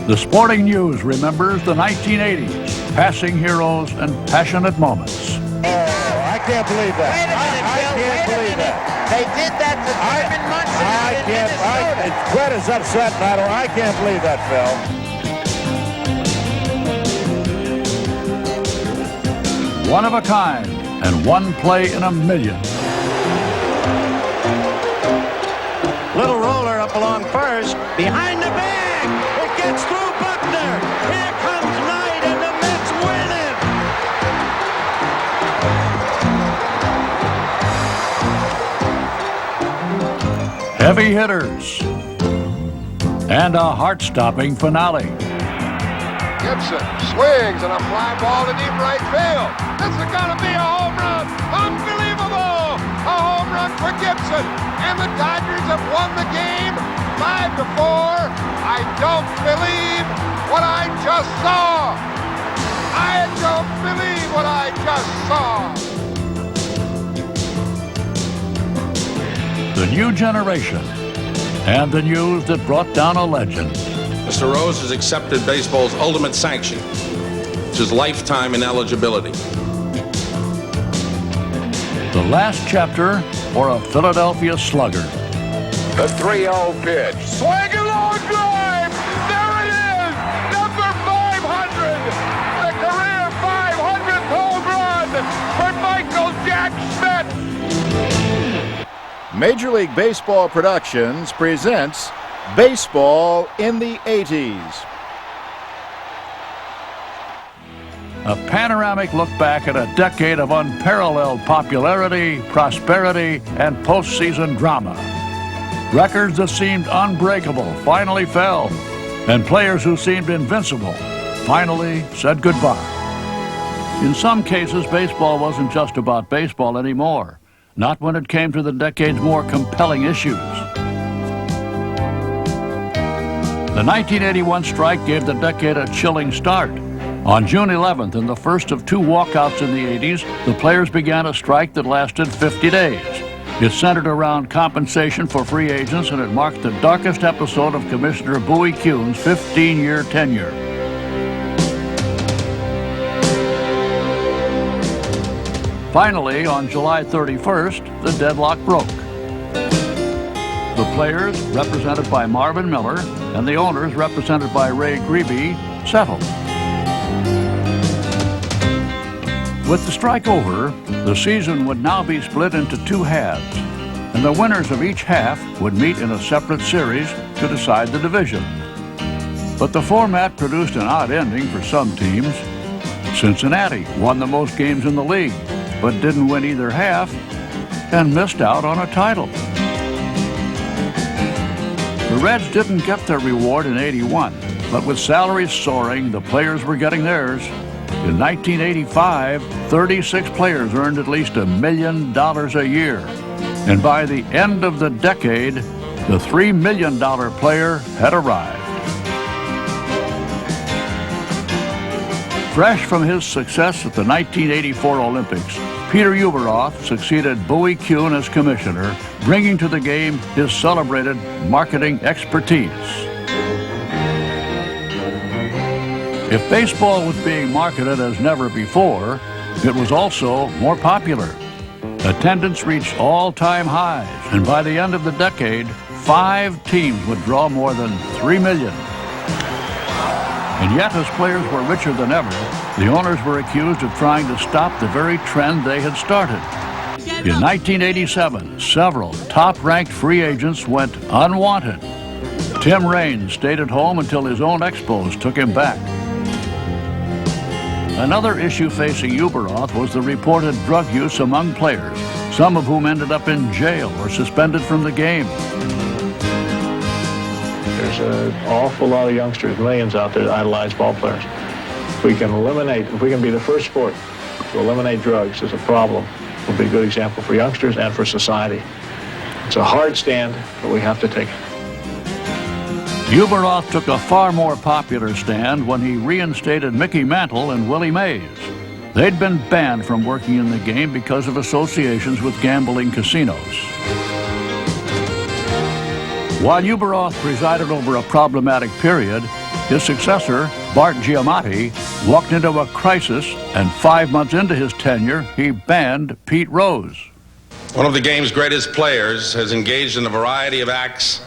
The Sporting News remembers the 1980s, passing heroes and passionate moments. Oh, I can't believe that. Wait a minute, Bill. I can't believe that. They did that to Thurman Munson in Minnesota. Fred is upset, and I can't believe that, Phil. One of a kind, and one play in a million. Little roller up along first, behind the bag. It gets through Buckner. Here comes Knight, and the Mets win it. Heavy hitters. And a heart-stopping finale. Gibson swings and a fly ball to deep right field. This is going to be a home run. Unbelievable! A home run for Gibson. And the Dodgers have won the game 5-4. I don't believe what I just saw. I don't believe what I just saw. The new generation. And the news that brought down a legend. Mr. Rose has accepted baseball's ultimate sanction, which is lifetime ineligibility. The last chapter for a Philadelphia slugger. The 3-0 pitch. Swing and long drive. There it is. Number 500. The career 500th home run for Michael Jack Schmidt. Major League Baseball Productions presents Baseball in the 80s. A panoramic look back at a decade of unparalleled popularity, prosperity, and postseason drama. Records that seemed unbreakable finally fell, and players who seemed invincible finally said goodbye. In some cases, baseball wasn't just about baseball anymore, not when it came to the decade's more compelling issues. The 1981 strike gave the decade a chilling start. On June 11th, in the first of two walkouts in the 80s, the players began a strike that lasted 50 days. It centered around compensation for free agents, and it marked the darkest episode of Commissioner Bowie Kuhn's 15-year tenure. Finally, on July 31st, the deadlock broke. The players, represented by Marvin Miller, and the owners, represented by Ray Grebe, settled. With the strike over, the season would now be split into two halves, and the winners of each half would meet in a separate series to decide the division. But the format produced an odd ending for some teams. Cincinnati won the most games in the league, but didn't win either half and missed out on a title. The Reds didn't get their reward in '81, but with salaries soaring, the players were getting theirs. In 1985, 36 players earned at least $1 million a year. And by the end of the decade, the $3 million player had arrived. Fresh from his success at the 1984 Olympics, Peter Ueberroth succeeded Bowie Kuhn as commissioner, bringing to the game his celebrated marketing expertise. If baseball was being marketed as never before, it was also more popular. Attendance reached all-time highs, and by the end of the decade, 5 teams would draw more than 3 million. And yet, as players were richer than ever, the owners were accused of trying to stop the very trend they had started. In 1987, several top-ranked free agents went unwanted. Tim Raines stayed at home until his own Expos took him back. Another issue facing Ueberroth was the reported drug use among players, some of whom ended up in jail or suspended from the game. There's an awful lot of youngsters, millions out there that idolize ball players. If we can be the first sport to eliminate drugs as a problem, it'll be a good example for youngsters and for society. It's a hard stand, but we have to take it. Ueberroth took a far more popular stand when he reinstated Mickey Mantle and Willie Mays. They'd been banned from working in the game because of associations with gambling casinos. While Ueberroth presided over a problematic period, His successor, Bart Giamatti, walked into a crisis, and 5 months into his tenure, he banned Pete Rose. One of the game's greatest players has engaged in a variety of acts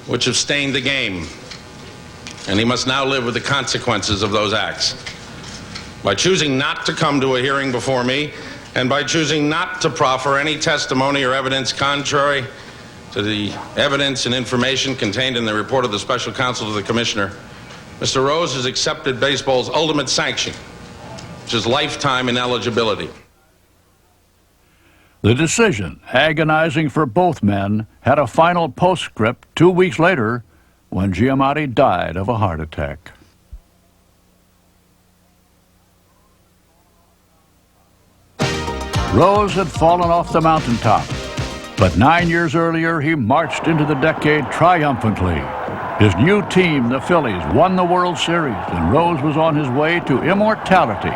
which have stained the game, and he must now live with the consequences of those acts. By choosing not to come to a hearing before me, and by choosing not to proffer any testimony or evidence contrary to the evidence and information contained in the report of the special counsel to the commissioner, Mr. Rose has accepted baseball's ultimate sanction, which is lifetime ineligibility. The decision, agonizing for both men, had a final postscript 2 weeks later when Giamatti died of a heart attack. Rose had fallen off the mountaintop, but 9 years earlier he marched into the decade triumphantly. His new team, the Phillies, won the World Series, and Rose was on his way to immortality.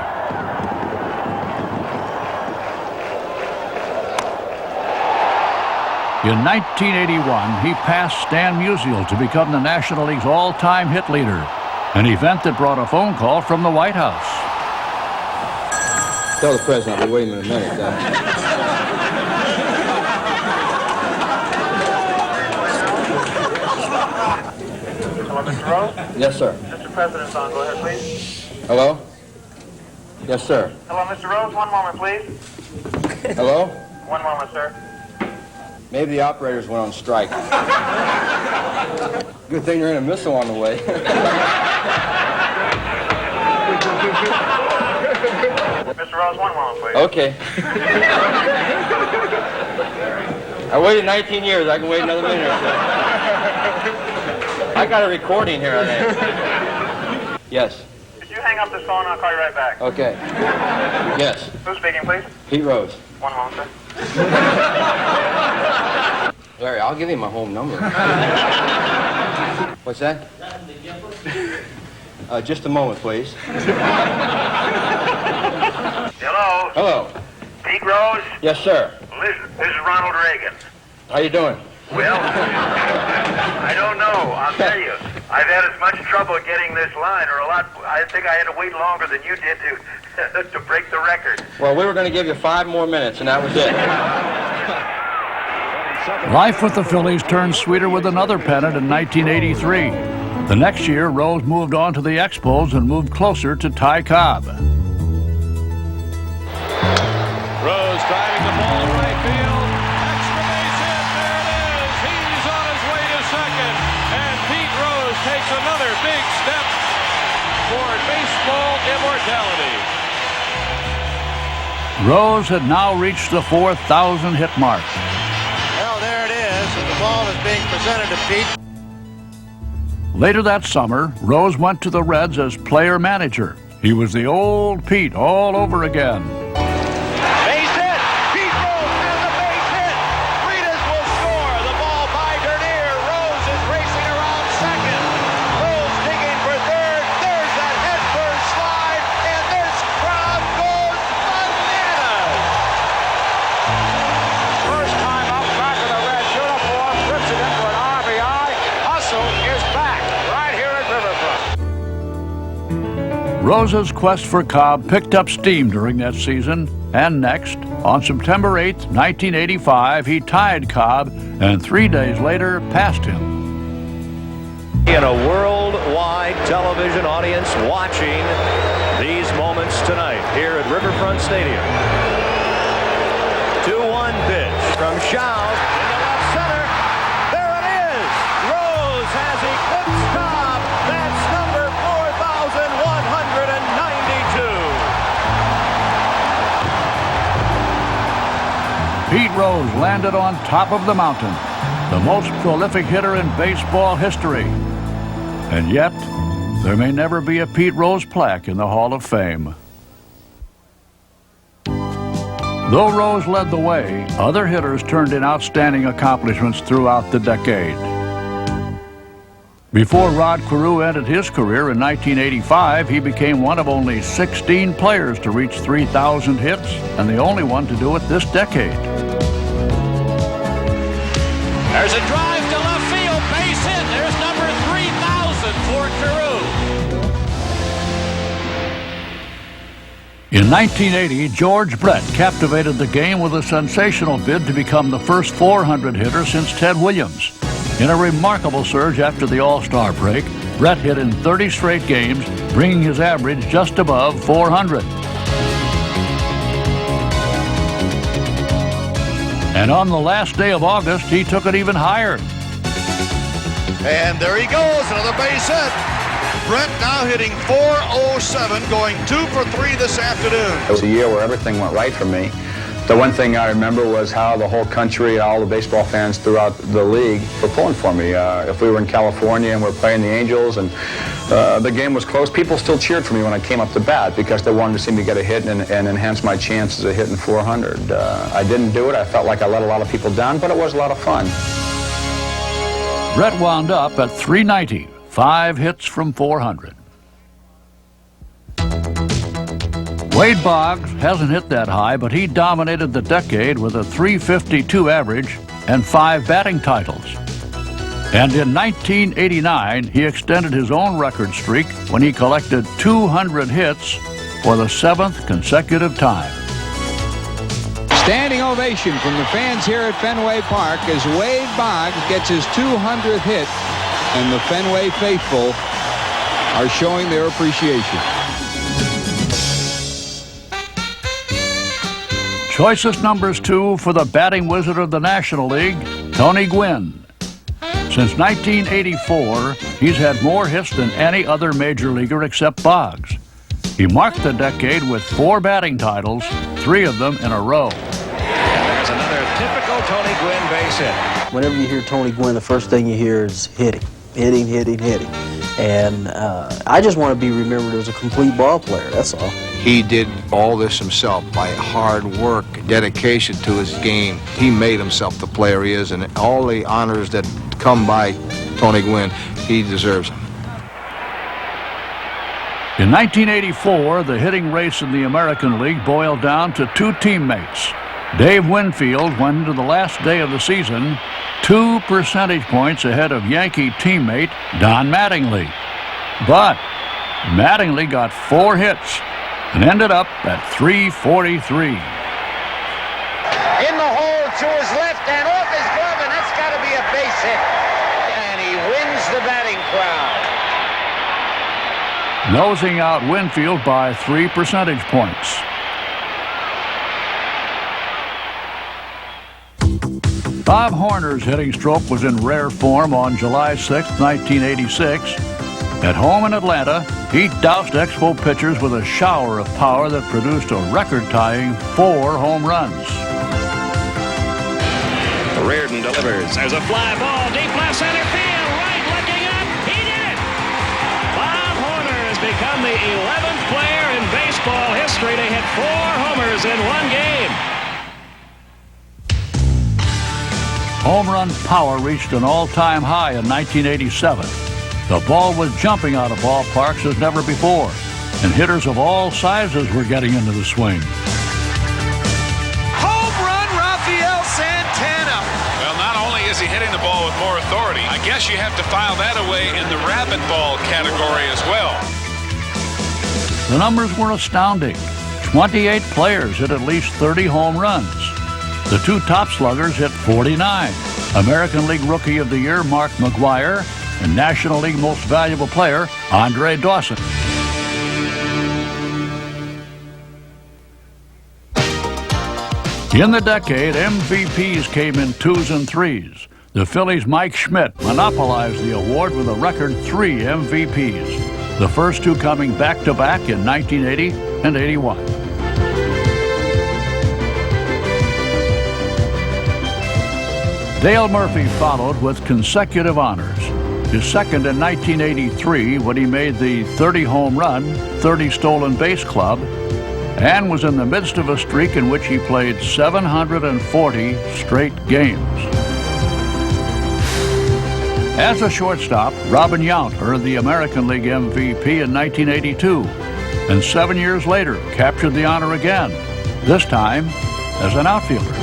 In 1981, he passed Stan Musial to become the National League's all-time hit leader, an event that brought a phone call from the White House. Tell the president I'll be waiting in a minute. Hello, Mr. Rose? Yes, sir. Mr. President's on. Go ahead, please. Hello? Yes, sir. Hello, Mr. Rose. 1 moment, please. Hello? 1 moment, sir. Maybe the operators went on strike. Good thing there ain't a missile on the way. Mr. Rose, 1 moment, please. Okay. I waited 19 years. I can wait another minute or so. I got a recording here, I think. Yes. Could you hang up this phone? I'll call you right back. Okay. Yes. Who's speaking, please? Pete Rose. 1 moment, sir. Larry, I'll give you my home number. What's that? Just a moment, please. Hello? Hello. Pete Rose? Yes, sir. This is Ronald Reagan. How you doing? Well, I don't know. I'll tell you. I've had as much trouble getting this line, or a lot. I think I had to wait longer than you did to break the record. Well, we were going to give you 5 more minutes, and that was it. Life with the Phillies turned sweeter with another pennant in 1983. The next year, Rose moved on to the Expos and moved closer to Ty Cobb. Rose driving the ball to right field. Extra base hit. There it is. He's on his way to second. And Pete Rose takes another big step toward baseball immortality. Rose had now reached the 4,000 hit mark. Well, there it is. And the ball is being presented to Pete. Later that summer, Rose went to the Reds as player-manager. He was the old Pete all over again. Base hit. Pete Rose has a base hit. Freitas will score. The ball by Dernier. Rose is racing around second. Rose digging for third. There's that headfirst slide, and this crowd goes bananas. First time up back of the red uniform, flips it in for an RBI. Hustle is back right here at Riverfront. Rose's quest for Cobb picked up steam during that season, and next, on September 8, 1985, he tied Cobb, and 3 days later passed him. In a worldwide television audience watching these moments tonight here at Riverfront Stadium. 2-1 pitch from Shaw into left center. There it is. Rose has eclipsed Cobb. That's number 4,192. Pete Rose landed on top of the mountain, the most prolific hitter in baseball history. And yet, there may never be a Pete Rose plaque in the Hall of Fame. Though Rose led the way, other hitters turned in outstanding accomplishments throughout the decade. Before Rod Carew ended his career in 1985, he became one of only 16 players to reach 3,000 hits, and the only one to do it this decade. There's a drive to left field, base hit. There's number 3,000 for Carew. In 1980, George Brett captivated the game with a sensational bid to become the first 400 hitter since Ted Williams. In a remarkable surge after the All-Star break, Brett hit in 30 straight games, bringing his average just above 400. And on the last day of August, he took it even higher. And there he goes, another base hit. Brett now hitting .407, going 2 for 3 this afternoon. It was a year where everything went right for me. The one thing I remember was how the whole country, all the baseball fans throughout the league were pulling for me. If we were in California and we were playing the Angels and the game was close, people still cheered for me when I came up to bat because they wanted to see me get a hit and enhance my chances of hitting 400. I didn't do it. I felt like I let a lot of people down, but it was a lot of fun. Brett wound up at 390, 5 hits from 400. Wade Boggs hasn't hit that high, but he dominated the decade with a .352 average and 5 batting titles. And in 1989, he extended his own record streak when he collected 200 hits for the 7th consecutive time. Standing ovation from the fans here at Fenway Park as Wade Boggs gets his 200th hit, and the Fenway faithful are showing their appreciation. Choicest numbers 2 for the batting wizard of the National League, Tony Gwynn. Since 1984, he's had more hits than any other major leaguer except Boggs. He marked the decade with 4 batting titles, 3 of them in a row. And there's another typical Tony Gwynn base hit. Whenever you hear Tony Gwynn, the first thing you hear is hitting. And I just want to be remembered as a complete ball player, that's all. He did all this himself by hard work, dedication to his game. He made himself the player he is, and all the honors that come by Tony Gwynn, he deserves them. In 1984, the hitting race in the American League boiled down to 2 teammates. Dave Winfield went into the last day of the season 2 percentage points ahead of Yankee teammate Don Mattingly. But Mattingly got 4 hits and ended up at .343. In the hole to his left and off his glove, and that's got to be a base hit. And he wins the batting crown. Nosing out Winfield by 3 percentage points. Bob Horner's hitting stroke was in rare form on July 6, 1986. At home in Atlanta, he doused Expo pitchers with a shower of power that produced a record-tying 4 home runs. Reardon delivers. There's a fly ball, deep left center field. Right looking up. He did it! Bob Horner has become the 11th player in baseball history to hit 4 homers in one game. Home run power reached an all-time high in 1987. The ball was jumping out of ballparks as never before, and hitters of all sizes were getting into the swing. Home run, Rafael Santana. Well, not only is he hitting the ball with more authority, I guess you have to file that away in the rabbit ball category as well. The numbers were astounding. 28 players hit at least 30 home runs. The 2 top sluggers hit 49. American League Rookie of the Year Mark McGwire and National League Most Valuable Player Andre Dawson. In the decade, MVPs came in 2s and 3s. The Phillies' Mike Schmidt monopolized the award with a record 3 MVPs, the first 2 coming back-to-back in 1980 and 81. Dale Murphy followed with consecutive honors. His second in 1983 when he made the 30 home run, 30 stolen base club, and was in the midst of a streak in which he played 740 straight games. As a shortstop, Robin Yount earned the American League MVP in 1982, and 7 years later captured the honor again, this time as an outfielder.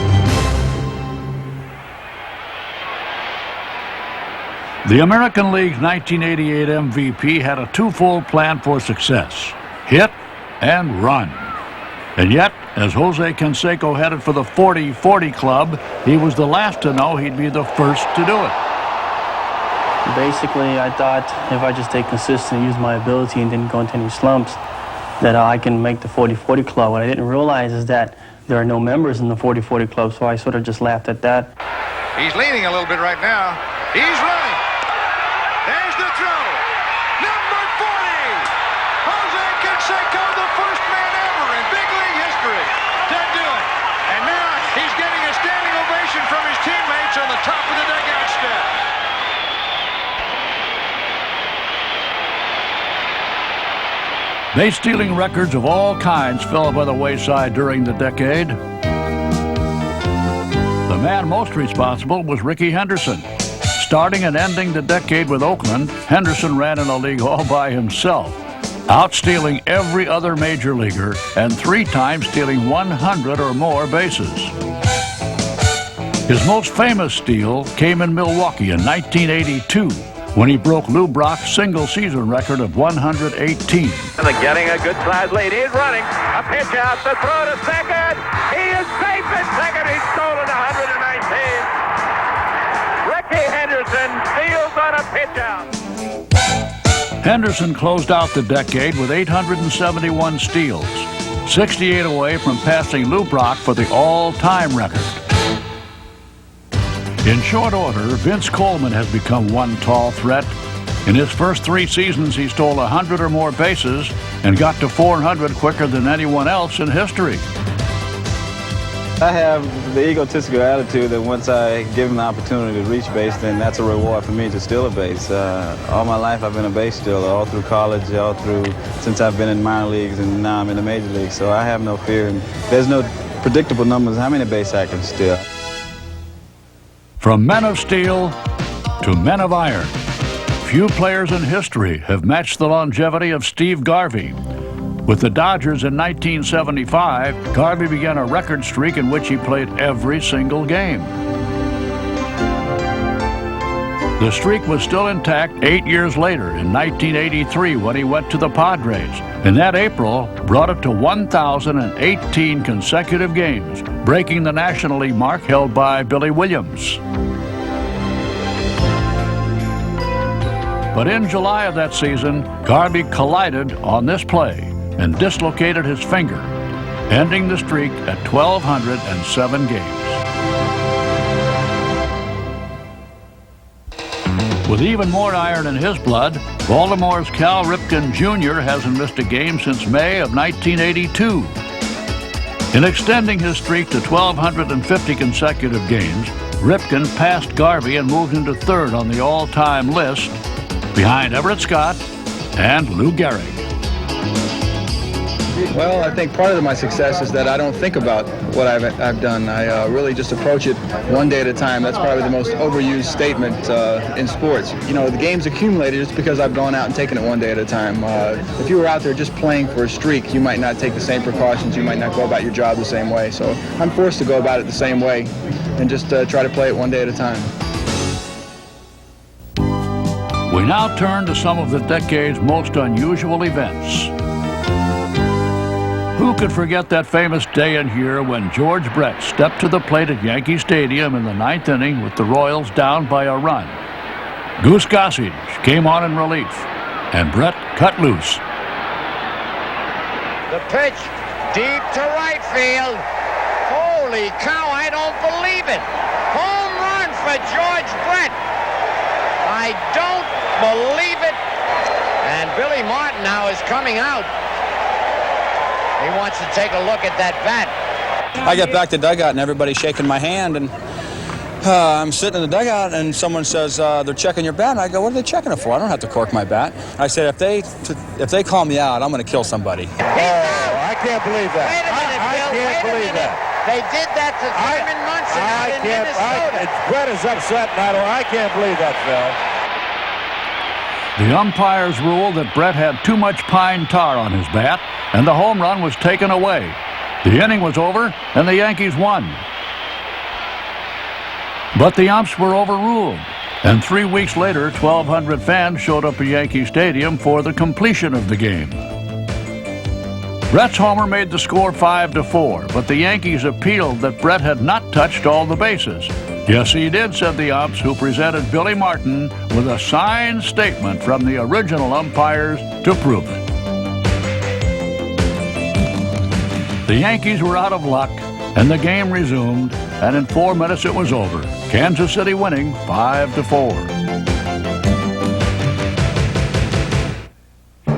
The American League's 1988 MVP had a 2-fold plan for success: hit and run. And yet, as Jose Canseco headed for the 40-40 club, he was the last to know he'd be the first to do it. Basically, I thought if I just stay consistent, use my ability, and didn't go into any slumps, that I can make the 40-40 club. What I didn't realize is that there are no members in the 40-40 club, so I sort of just laughed at that. He's leaning a little bit right now. He's running. There's the throw. Number 40. Jose Canseco, the first man ever in big league history to do it. And now he's getting a standing ovation from his teammates on the top of the dugout step. Base stealing records of all kinds fell by the wayside during the decade. The man most responsible was Rickey Henderson. Starting and ending the decade with Oakland, Henderson ran in a league all by himself, outstealing every other major leaguer and 3 times stealing 100 or more bases. His most famous steal came in Milwaukee in 1982, when he broke Lou Brock's single-season record of 118. And getting a good size lead. He's running. A pitch out. The throw to second. He is safe at second. He's stolen 119. Rickey Henderson steals on a pitch out. Henderson closed out the decade with 871 steals, 68 away from passing Lou Brock for the all-time record. In short order, Vince Coleman has become one tall threat. In his first 3 seasons, he stole 100 or more bases and got to 400 quicker than anyone else in history. I have the egotistical attitude that once I give him the opportunity to reach base, then that's a reward for me to steal a base. All my life I've been a base stealer, all through college, all through since I've been in minor leagues, and now I'm in the major leagues. So I have no fear, and there's no predictable numbers how many bases I can steal. From men of steel to men of iron, few players in history have matched the longevity of Steve Garvey. With the Dodgers in 1975, Garvey began a record streak in which he played every single game. The streak was still intact 8 years later in 1983 when he went to the Padres, and that April brought it to 1,018 consecutive games, breaking the National League mark held by Billy Williams. But in July of that season, Garvey collided on this play and dislocated his finger, ending the streak at 1,207 games. With even more iron in his blood, Baltimore's Cal Ripken Jr. hasn't missed a game since May of 1982. In extending his streak to 1,250 consecutive games, Ripken passed Garvey and moved into 3rd on the all-time list, behind Everett Scott and Lou Gehrig. Well, I think part of my success is that I don't think about what I've done. I really just approach it one day at a time. That's probably the most overused statement in sports. You know, the game's accumulated just because I've gone out and taken it one day at a time. If you were out there just playing for a streak, you might not take the same precautions. You might not go about your job the same way. So I'm forced to go about it the same way and just try to play it one day at a time. We now turn to some of the decade's most unusual events. Who could forget that famous day in here when George Brett stepped to the plate at Yankee Stadium in the 9th inning with the Royals down by a run? Goose Gossage came on in relief, and Brett cut loose. The pitch deep to right field. Holy cow, I don't believe it. Home run for George Brett. I don't believe it. And Billy Martin now is coming out. He wants to take a look at that bat. I get back to the dugout and everybody's shaking my hand, and I'm sitting in the dugout and someone says they're checking your bat. And I go, what are they checking it for? I don't have to cork my bat. I said, if they call me out, I'm going to kill somebody. Oh, I can't believe that. Wait a minute, Bill. I can't believe that. They did that to Thurman Munson out in Minnesota. Brett is upset, and I can't believe that, Phil. The umpires ruled that Brett had too much pine tar on his bat, and the home run was taken away. The inning was over, and the Yankees won. But the umps were overruled, and 3 weeks later, 1,200 fans showed up at Yankee Stadium for the completion of the game. Brett's homer made the score 5-4, but the Yankees appealed that Brett had not touched all the bases. Yes, he did, said the umps, who presented Billy Martin with a signed statement from the original umpires to prove it. The Yankees were out of luck, and the game resumed, and in 4 minutes it was over. Kansas City winning 5-4.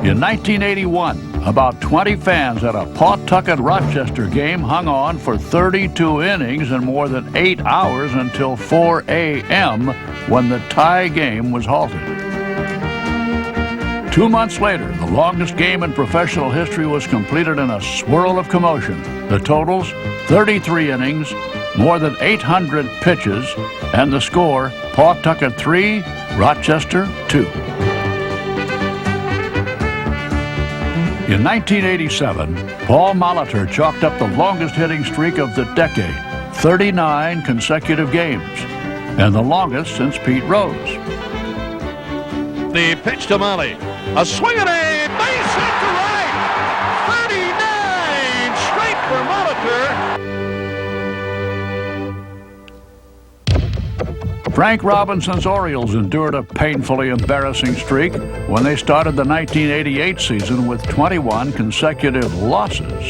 In 1981, about 20 fans at a Pawtucket-Rochester game hung on for 32 innings and more than 8 hours until 4 a.m. when the tie game was halted. 2 months later, the longest game in professional history was completed in a swirl of commotion. The totals, 33 innings, more than 800 pitches, and the score, Pawtucket 3, Rochester 2. In 1987, Paul Molitor chalked up the longest hitting streak of the decade, 39 consecutive games, and the longest since Pete Rose. The pitch to Molly. A swing and a base hit to right. 39 straight for Molitor. Frank Robinson's Orioles endured a painfully embarrassing streak when they started the 1988 season with 21 consecutive losses. No team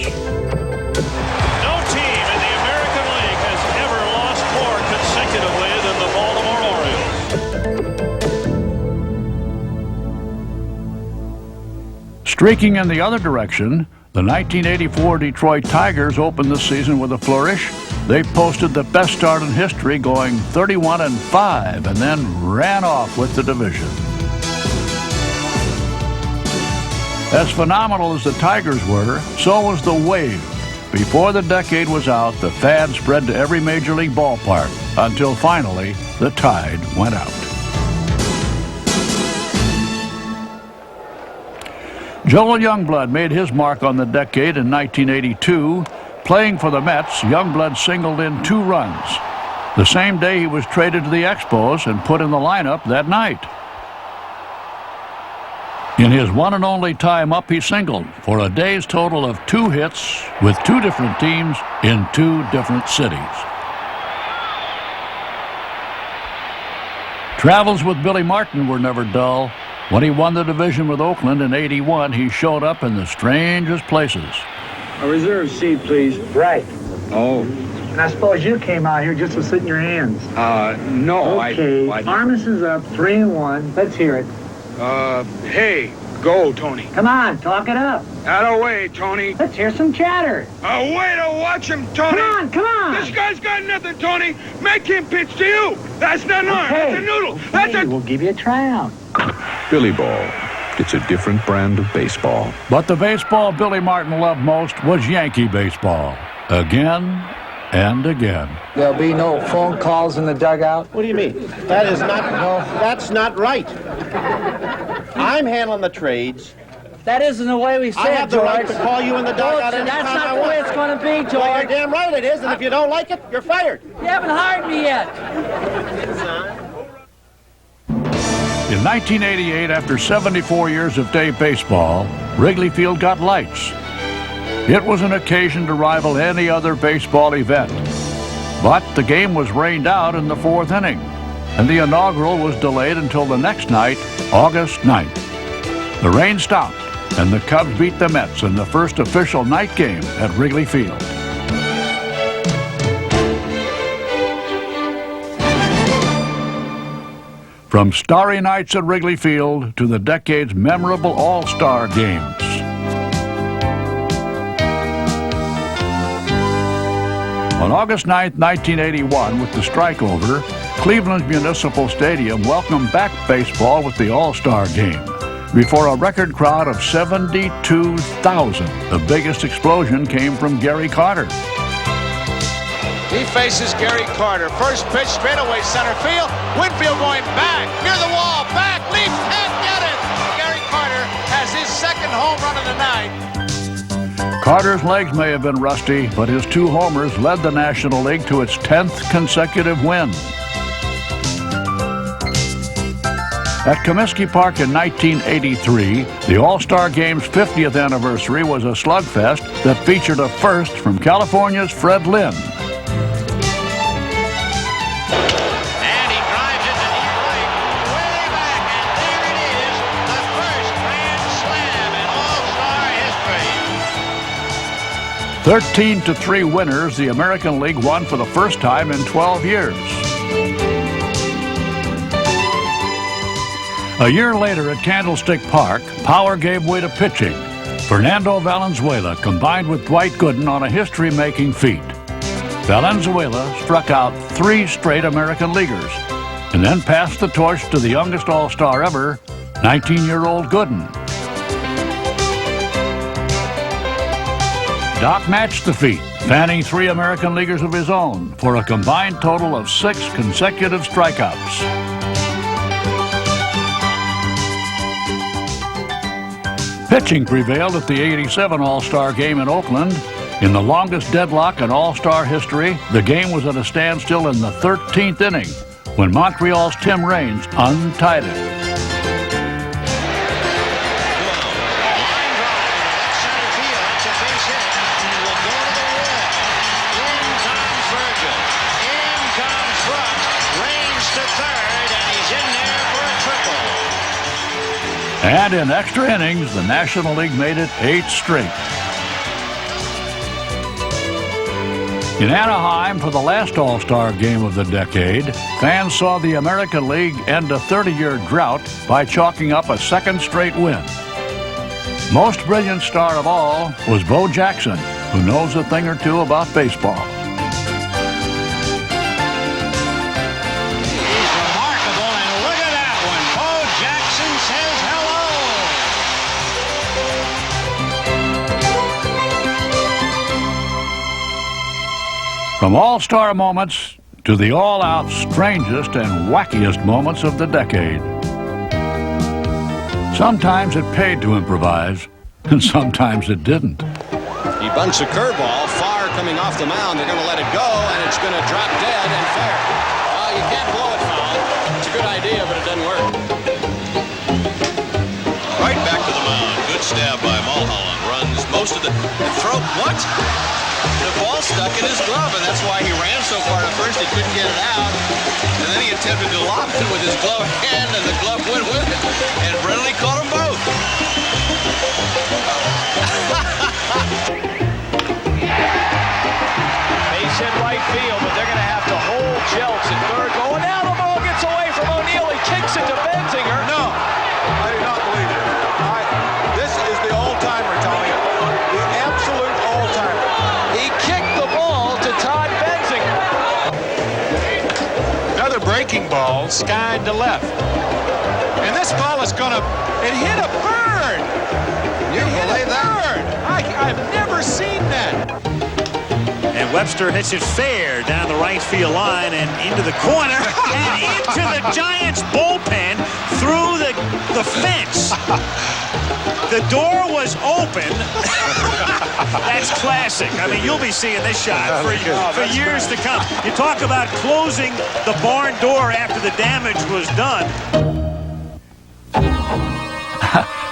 in the American League has ever lost more consecutively than the Baltimore Orioles. Streaking in the other direction, the 1984 Detroit Tigers opened the season with a flourish. They posted the best start in history, going 31-5, and then ran off with the division. As phenomenal as the Tigers were, so was the wave. Before the decade was out, the fad spread to every major league ballpark, until finally the tide went out. Joel Youngblood made his mark on the decade in 1982. Playing for the Mets, Youngblood singled in 2 runs. The same day he was traded to the Expos and put in the lineup that night. In his one and only time up, he singled for a day's total of 2 hits with 2 different teams in 2 different cities. Travels with Billy Martin were never dull. When he won the division with Oakland in '81, he showed up in the strangest places. A reserve seat, please. Right. Oh. And I suppose you came out here just to sit in your hands. No. Okay. Armison's up 3-1. Let's hear it. Hey, go, Tony. Come on, talk it up. Out of the way, Tony. Let's hear some chatter. Way to watch him, Tony. Come on. This guy's got nothing, Tony. Make him pitch to you. That's not an arm. Okay. That's a noodle. Okay. That's a... We'll give you a tryout. Billy Ball. It's a different brand of baseball. But the baseball Billy Martin loved most was Yankee baseball. Again and again. There'll be no phone calls in the dugout? What do you mean? That is not, that's not right. I'm handling the trades. That isn't the way we say it, I have the George. right to call you in the dugout anytime That's not I the way want. it's going to be, George. Well, you're damn right it is, and if you don't like it, you're fired. You haven't hired me yet. In 1988, after 74 years of day baseball, Wrigley Field got lights. It was an occasion to rival any other baseball event. But the game was rained out in the 4th inning, and the inaugural was delayed until the next night, August 9th. The rain stopped, and the Cubs beat the Mets in the first official night game at Wrigley Field. From starry nights at Wrigley Field to the decade's memorable All-Star games. On August 9, 1981, with the strike over, Cleveland's Municipal Stadium welcomed back baseball with the All-Star Game. Before a record crowd of 72,000, the biggest explosion came from Gary Carter. He faces Gary Carter. First pitch straight away center field. Winfield going back, near the wall, back, leaps, and get it! Gary Carter has his 2nd home run of the night. Carter's legs may have been rusty, but his 2 homers led the National League to its 10th consecutive win. At Comiskey Park in 1983, the All-Star Game's 50th anniversary was a slugfest that featured a first from California's Fred Lynn. And he drives it to deep right, way back, and there it is, the first grand slam in All-Star history. 13-3 winners, the American League won for the first time in 12 years. A year later at Candlestick Park, power gave way to pitching. Fernando Valenzuela combined with Dwight Gooden on a history-making feat. Valenzuela struck out 3 straight American leaguers and then passed the torch to the youngest All-Star ever, 19-year-old Gooden. Doc matched the feat, fanning 3 American leaguers of his own for a combined total of 6 consecutive strikeouts. Pitching prevailed at the 87 All-Star Game in Oakland. In the longest deadlock in All-Star history, the game was at a standstill in the 13th inning when Montreal's Tim Raines untied it. And in extra innings, the National League made it 8 straight. In Anaheim, for the last All-Star Game of the decade, fans saw the American League end a 30-year drought by chalking up a second straight win. Most brilliant star of all was Bo Jackson, who knows a thing or two about baseball. From all-star moments to the all-out strangest and wackiest moments of the decade. Sometimes it paid to improvise, and sometimes it didn't. He bunts a curveball, far coming off the mound. They're going to let it go, and it's going to drop dead and fair. You can't blow it foul. It's a good idea, but it doesn't work. Right back to the mound. Good stab by Mulholland. Runs most of the throw. What? The ball stuck in his glove, and that's why he ran so far at first he couldn't get it out. And then he attempted to lob it with his glove hand, and the glove went with it. And Brennan caught them both. Base hit right field, but they're going to have to hold Jeltz at third. Oh, now the ball gets away from O'Neill. He kicks it to Benzinger. No, I do not believe it. This is the old-timer, Tony. The absolute old-timer. He kicked the ball to Todd Benzinger. Another breaking ball, skied to left. And this ball is going to, it hit a bird. You believe that? I've never seen that. And Webster hits it fair down the right field line and into the corner and into the Giants bullpen through the fence. The door was open. That's classic. I mean, you'll be seeing this shot for years to come. You talk about closing the barn door after the damage was done.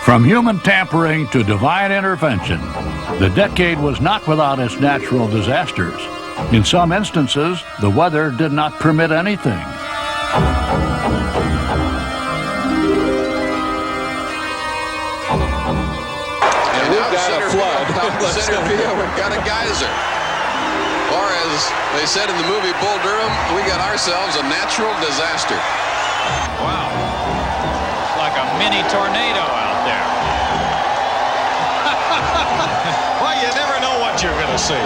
From human tampering to divine intervention, the decade was not without its natural disasters. In some instances, the weather did not permit anything. And we've got a flood. Center field, we've got a geyser. Or as they said in the movie Bull Durham, we got ourselves a natural disaster. Wow. It's like a mini tornado out there. Well, you never know what you're going to see.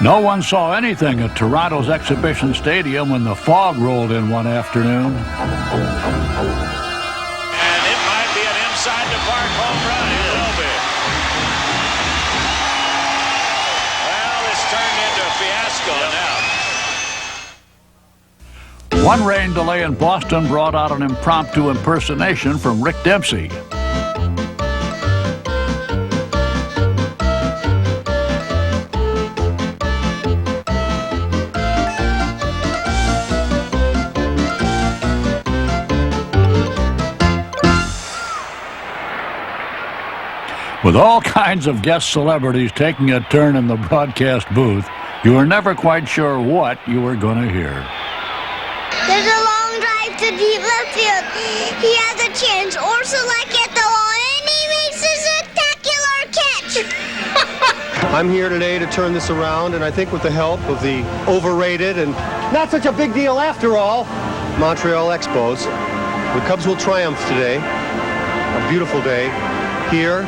No one saw anything at Toronto's Exhibition Stadium when the fog rolled in one afternoon. And it might be an inside-the-park home run. It will be. Well, this turned into a fiasco now. One rain delay in Boston brought out an impromptu impersonation from Rick Dempsey. With all kinds of guest celebrities taking a turn in the broadcast booth, you were never quite sure what you were going to hear. There's a long drive to deep left field. He has a chance. Ursula get the ball, and he makes a spectacular catch. I'm here today to turn this around, and I think with the help of the overrated and not such a big deal after all, Montreal Expos, the Cubs will triumph today. A beautiful day here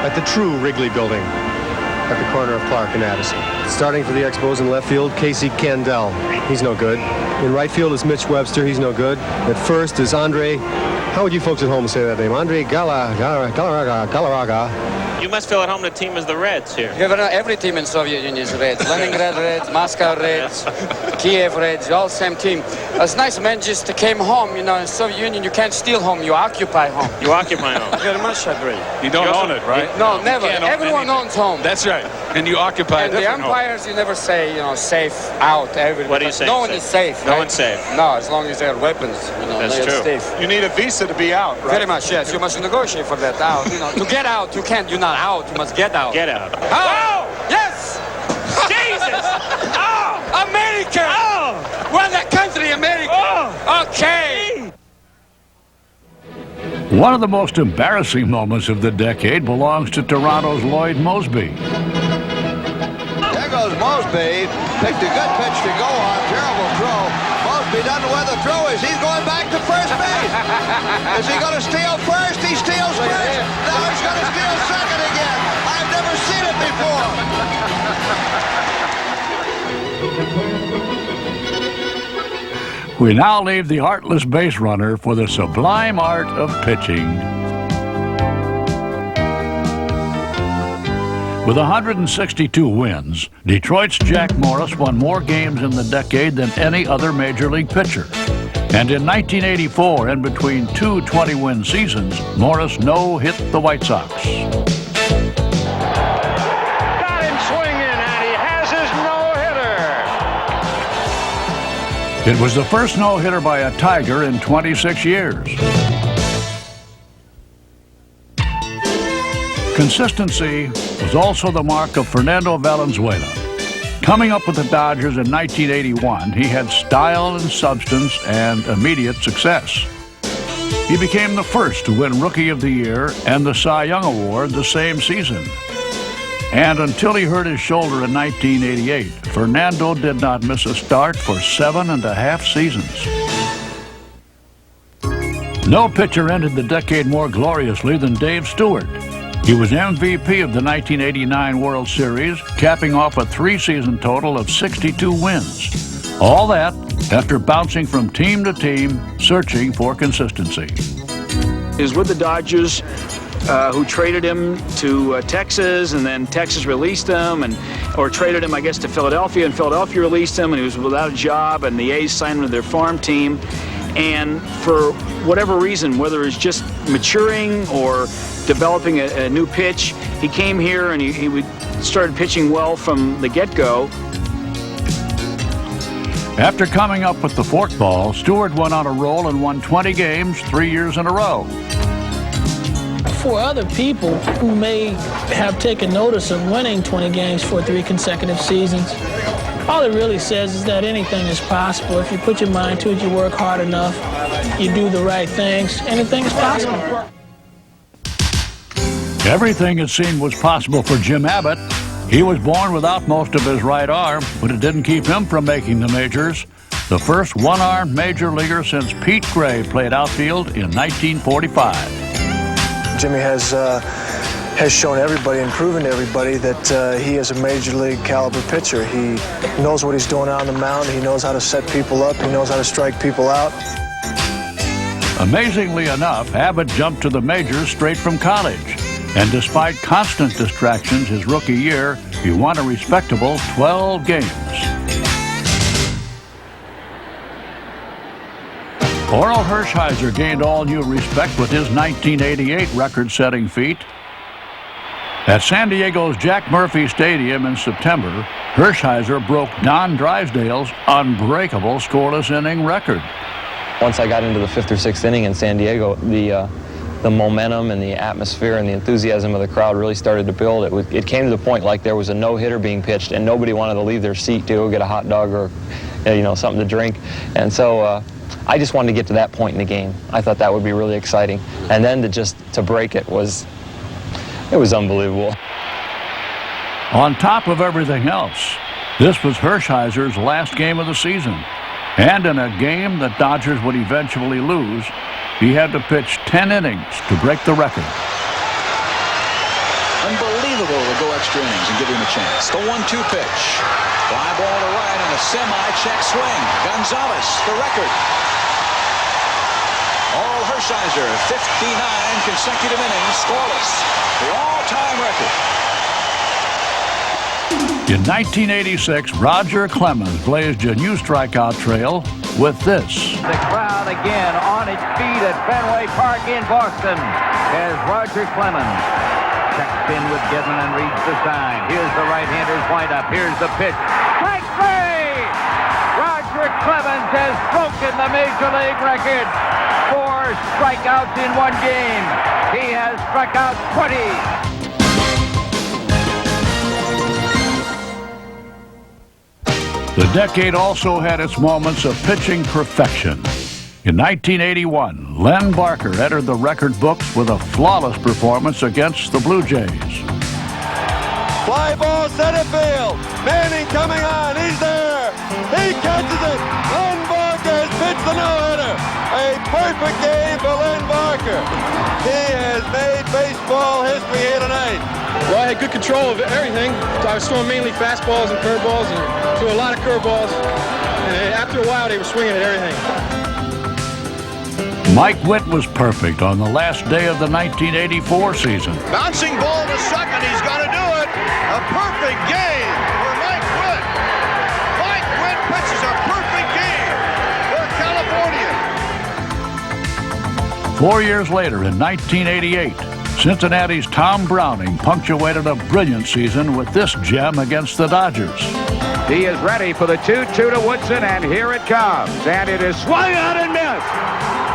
at the true Wrigley Building at the corner of Clark and Addison. Starting for the Expos in left field, Casey Kendall. He's no good. In right field is Mitch Webster. He's no good. At first is Andre, how would you folks at home say that name? Andre Galarraga. You must feel at home the team is the Reds here. Every team in Soviet Union is Reds. Leningrad Reds, Moscow Reds, Kiev Reds, all same team. It's nice, man, just came home, you know, in Soviet Union, you can't steal home, you occupy home. You occupy home. Very much agree. You don't own it, right? No, never. Everyone owns home. That's right. And you occupy and a different the umpires, you never say, you know, safe out. What do you say? No one is safe. No one's safe. No, as long as they have weapons, you know, that's true. safe. You need a visa to be out, right? Very much, yes. You must negotiate for that out. You know, to get out, you can't. You're not out. You must get out. Get out. Oh! Yes! Jesus! Oh! America! Oh! We're the country, America! Oh! Okay! One of the most embarrassing moments of the decade belongs to Toronto's Lloyd Moseby. There goes Moseby. Picked a good pitch to go on. Terrible throw. Moseby doesn't know where the throw is. He's going back to first base. Is he going to steal first? He steals first. Now he's going to steal second again. I've never seen it before. We now leave the artless base runner for the sublime art of pitching. With 162 wins, Detroit's Jack Morris won more games in the decade than any other major league pitcher. And in 1984, in between two 20-win seasons, Morris no-hit the White Sox. Got him swinging, and he has his no-hitter. It was the first no-hitter by a Tiger in 26 years. Consistency was also the mark of Fernando Valenzuela. Coming up with the Dodgers in 1981, he had style and substance and immediate success. He became the first to win Rookie of the Year and the Cy Young Award the same season. And until he hurt his shoulder in 1988, Fernando did not miss a start for 7.5 seasons. No pitcher ended the decade more gloriously than Dave Stewart. He was MVP of the 1989 World Series, capping off a 3-season total of 62 wins. All that after bouncing from team to team, searching for consistency. He was with the Dodgers, who traded him to Texas, and then Texas released him, or traded him, I guess, to Philadelphia, and Philadelphia released him, and he was without a job, and the A's signed him to their farm team. And for whatever reason, whether it's just maturing or developing a new pitch, he came here and he started pitching well from the get-go. After coming up with the forkball, Stewart went on a roll and won 20 games 3 years in a row. For other people who may have taken notice of winning 20 games for 3 consecutive seasons, all it really says is that anything is possible. If you put your mind to it, you work hard enough, you do the right things, anything is possible. Everything it seemed was possible for Jim Abbott. He was born without most of his right arm, but it didn't keep him from making the majors. The first one-armed major leaguer since Pete Gray played outfield in 1945. Jimmy has shown everybody and proven to everybody that he is a major league caliber pitcher. He knows what he's doing on the mound. He knows how to set people up. He knows how to strike people out. Amazingly enough, Abbott jumped to the majors straight from college. And despite constant distractions his rookie year, he won a respectable 12 games. Orel Hershiser gained all new respect with his 1988 record-setting feat. At San Diego's Jack Murphy Stadium in September, Hershiser broke Don Drysdale's unbreakable scoreless inning record. Once I got into the 5th or 6th inning in San Diego, the the momentum and the atmosphere and the enthusiasm of the crowd really started to build. It came to the point like there was a no-hitter being pitched and nobody wanted to leave their seat to go get a hot dog or something to drink. And so I just wanted to get to that point in the game. I thought that would be really exciting. And then to break it was unbelievable. On top of everything else, this was Hershiser's last game of the season. And in a game that Dodgers would eventually lose, he had to pitch 10 innings to break the record. Unbelievable to go extra innings and give him a chance. The 1-2 pitch. Fly ball to right on a semi-check swing. Gonzalez, the record. Oral Hershiser, 59 consecutive innings, scoreless. The all-time record. In 1986, Roger Clemens blazed a new strikeout trail with this. The crowd again on its feet at Fenway Park in Boston as Roger Clemens checks in with Gedman and reads the sign. Here's the right-hander's windup. Here's the pitch. Strike three! Roger Clemens has broken the Major League record. 4 strikeouts in one game. He has struck out 20. The decade also had its moments of pitching perfection. In 1981, Len Barker entered the record books with a flawless performance against the Blue Jays. Fly ball center field. Manning coming on. He's there. He catches it. Len Barker has pitched the no-hitter. A perfect game for Len Barker. He has made baseball history here tonight. Well, I had good control of everything. I was throwing mainly fastballs and curveballs and threw a lot of curveballs. And after a while, they were swinging at everything. Mike Witt was perfect on the last day of the 1984 season. Bouncing ball to second. He's got to do it. A perfect game for Mike Witt. Mike Witt pitches a perfect game for California. 4 years later, in 1988, Cincinnati's Tom Browning punctuated a brilliant season with this gem against the Dodgers. He is ready for the 2-2 to Woodson, and here it comes. And it is swung out and missed.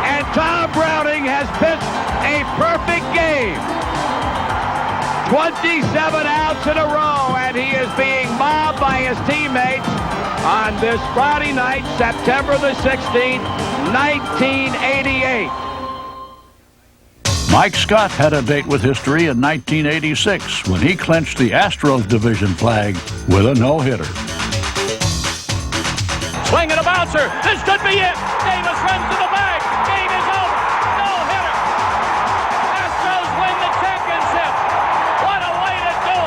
And Tom Browning has pitched a perfect game. 27 outs in a row, and he is being mobbed by his teammates on this Friday night, September the 16th, 1988. Mike Scott had a date with history in 1986 when he clinched the Astros division flag with a no-hitter. Swing and a bouncer. This could be it. Davis runs to the bag. Game is over. No-hitter. Astros win the championship. What a way to do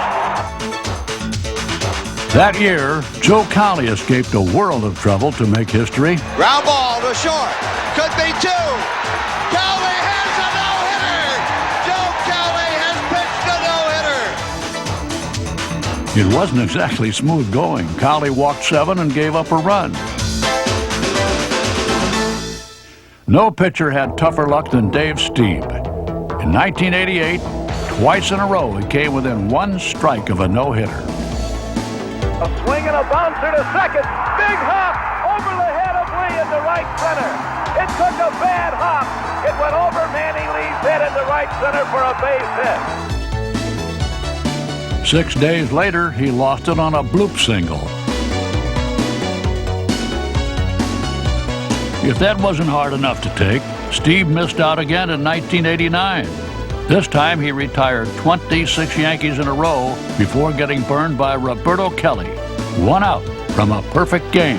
it. That year, Joe Cowley escaped a world of trouble to make history. Ground ball to short. Could be 2. Cowley has a no-hitter. Joe Cowley has pitched a no-hitter. It wasn't exactly smooth going. Cowley walked 7 and gave up a run. No pitcher had tougher luck than Dave Stieb. In 1988, twice in a row, he came within 1 strike of a no-hitter. A swing and a bouncer to second. Big hop over the head of Lee into right center. It took a bad hop. It went over Manny Lee's head into right center for a base hit. 6 days later, he lost it on a bloop single. If that wasn't hard enough to take, Steve missed out again in 1989. This time he retired 26 Yankees in a row before getting burned by Roberto Kelly. 1 out from a perfect game.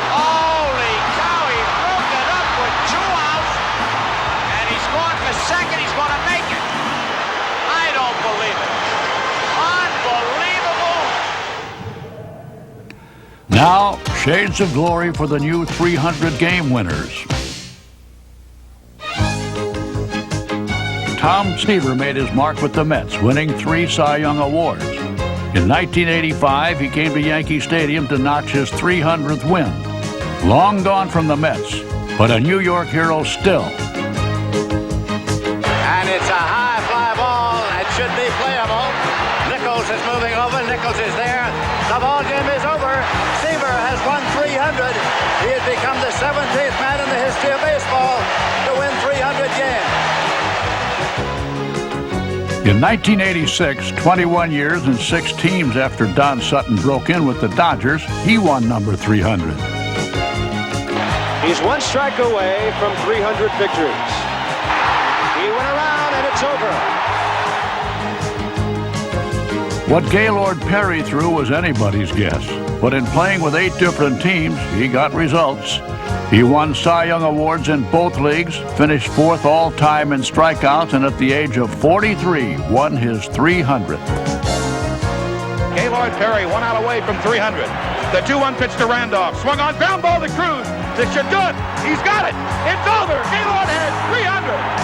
Holy cow, he broke it up with 2 outs, and he's going for second. He's going to make it. I don't believe it. Unbelievable. Now, shades of glory for the new 300-game winners. Tom Seaver made his mark with the Mets, winning 3 Cy Young Awards. In 1985, he came to Yankee Stadium to notch his 300th win. Long gone from the Mets, but a New York hero still. And it's a high fly ball. It should be playable. Nichols is moving moving over. Nichols is there. The ball game is over. Seaver has won 300. He has become the 17th man in the history of baseball to win 300 games. In 1986, 21 years and 6 teams after Don Sutton broke in with the Dodgers, he won number 300. He's one strike away from 300 victories. He went around and it's over. What Gaylord Perry threw was anybody's guess, but in playing with 8 different teams, he got results. He won Cy Young awards in both leagues, finished 4th all-time in strikeouts, and at the age of 43, won his 300th. Gaylord Perry, 1 out away from 300. The 2-1 pitch to Randolph. Swung on, ground ball to Cruz. This should do it. He's got it. It's over. Gaylord has 300.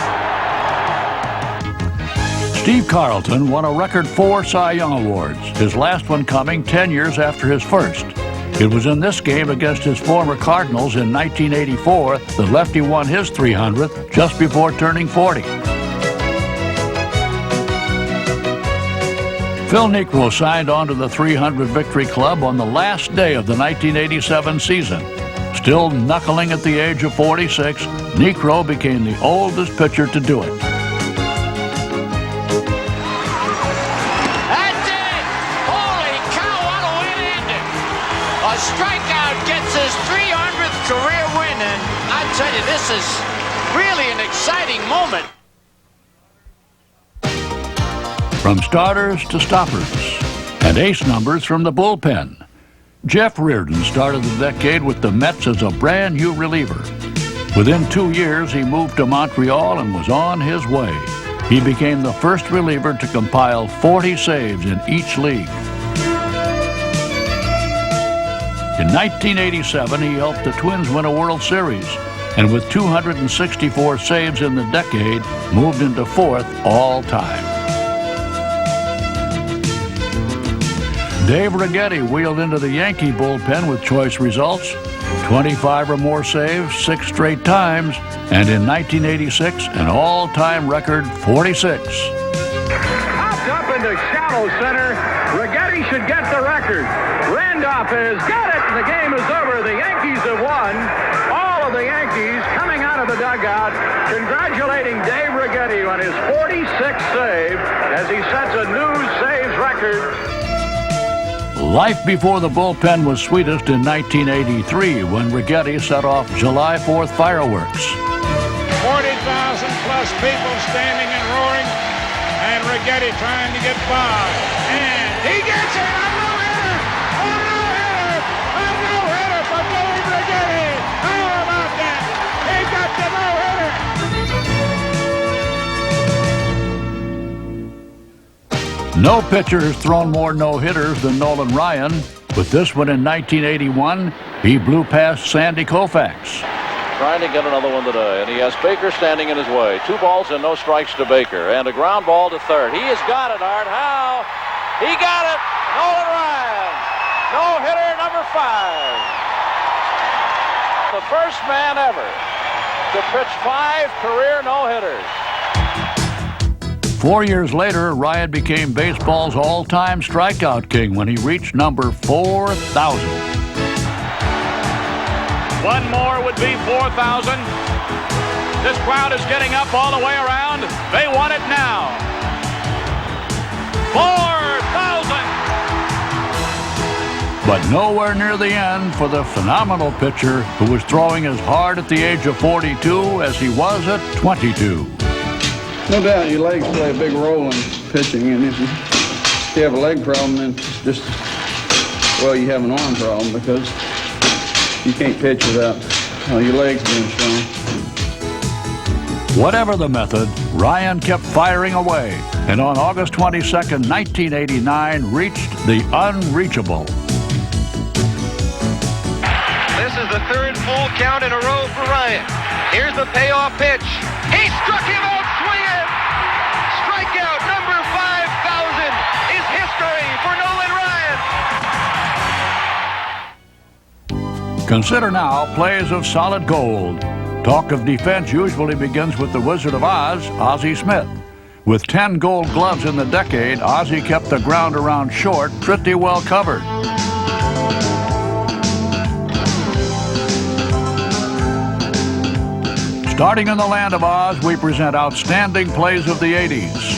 Steve Carlton won a record 4 Cy Young awards, his last one coming 10 years after his first. It was in this game against his former Cardinals in 1984 that Lefty won his 300th just before turning 40. Phil Niekro signed on to the 300 Victory Club on the last day of the 1987 season. Still knuckling at the age of 46, Niekro became the oldest pitcher to do it. That's it! Holy cow, what a win ending! A strikeout gets his 300th career win, and I tell you, this is really an exciting moment. From starters to stoppers, and ace numbers from the bullpen. Jeff Reardon started the decade with the Mets as a brand new reliever. Within 2 years, he moved to Montreal and was on his way. He became the first reliever to compile 40 saves in each league. In 1987, he helped the Twins win a World Series, and with 264 saves in the decade, moved into 4th all-time. Dave Righetti wheeled into the Yankee bullpen with choice results, 25 or more saves 6 straight times, and in 1986, an all-time record 46. Popped up into shallow center. Righetti should get the record. Randolph has got it. The game is over. The Yankees have won. All of the Yankees coming out of the dugout, congratulating Dave Righetti on his 46th save as he sets a new saves record. Life before the bullpen was sweetest in 1983 when Righetti set off July 4th fireworks. 40,000 plus people standing and roaring, and Righetti trying to get by. And he gets it! A no-hitter! A no-hitter! A no-hitter for Dave Righetti! How about that? He got the no-hitter! No pitcher has thrown more no-hitters than Nolan Ryan. With this one in 1981, he blew past Sandy Koufax. Trying to get another one today, and he has Baker standing in his way. 2 balls and no strikes to Baker, and a ground ball to third. He has got it, Art. How? He got it! Nolan Ryan! No-hitter number 5. The first man ever to pitch 5 career no-hitters. 4 years later, Ryan became baseball's all-time strikeout king when he reached number 4,000. One more would be 4,000. This crowd is getting up all the way around. They want it now. 4,000! But nowhere near the end for the phenomenal pitcher who was throwing as hard at the age of 42 as he was at 22. No doubt your legs play a big role in pitching, and if you have a leg problem, then just, well, you have an arm problem because you can't pitch without your legs being strong. Whatever the method, Ryan kept firing away, and on August 22nd, 1989, reached the unreachable. This is the 3rd full count in a row for Ryan. Here's the payoff pitch. He struck him out swinging. Strikeout number 5,000 is history for Nolan Ryan. Consider now plays of solid gold. Talk of defense usually begins with the Wizard of Oz, Ozzie Smith. With 10 gold gloves in the decade, Ozzie kept the ground around short pretty well covered. Starting in the land of Oz, we present outstanding plays of the 80s.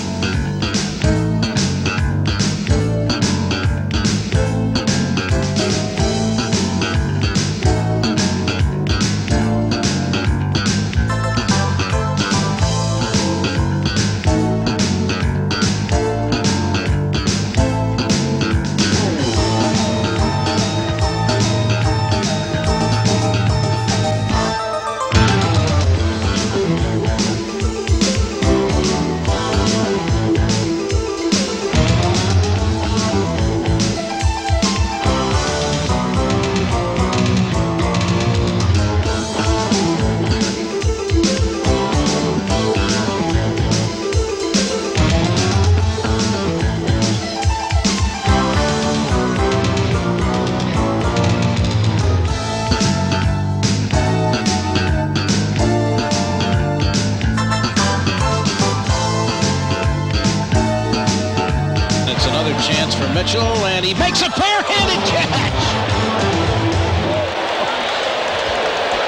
Chance for Mitchell, and he makes a bare-handed catch.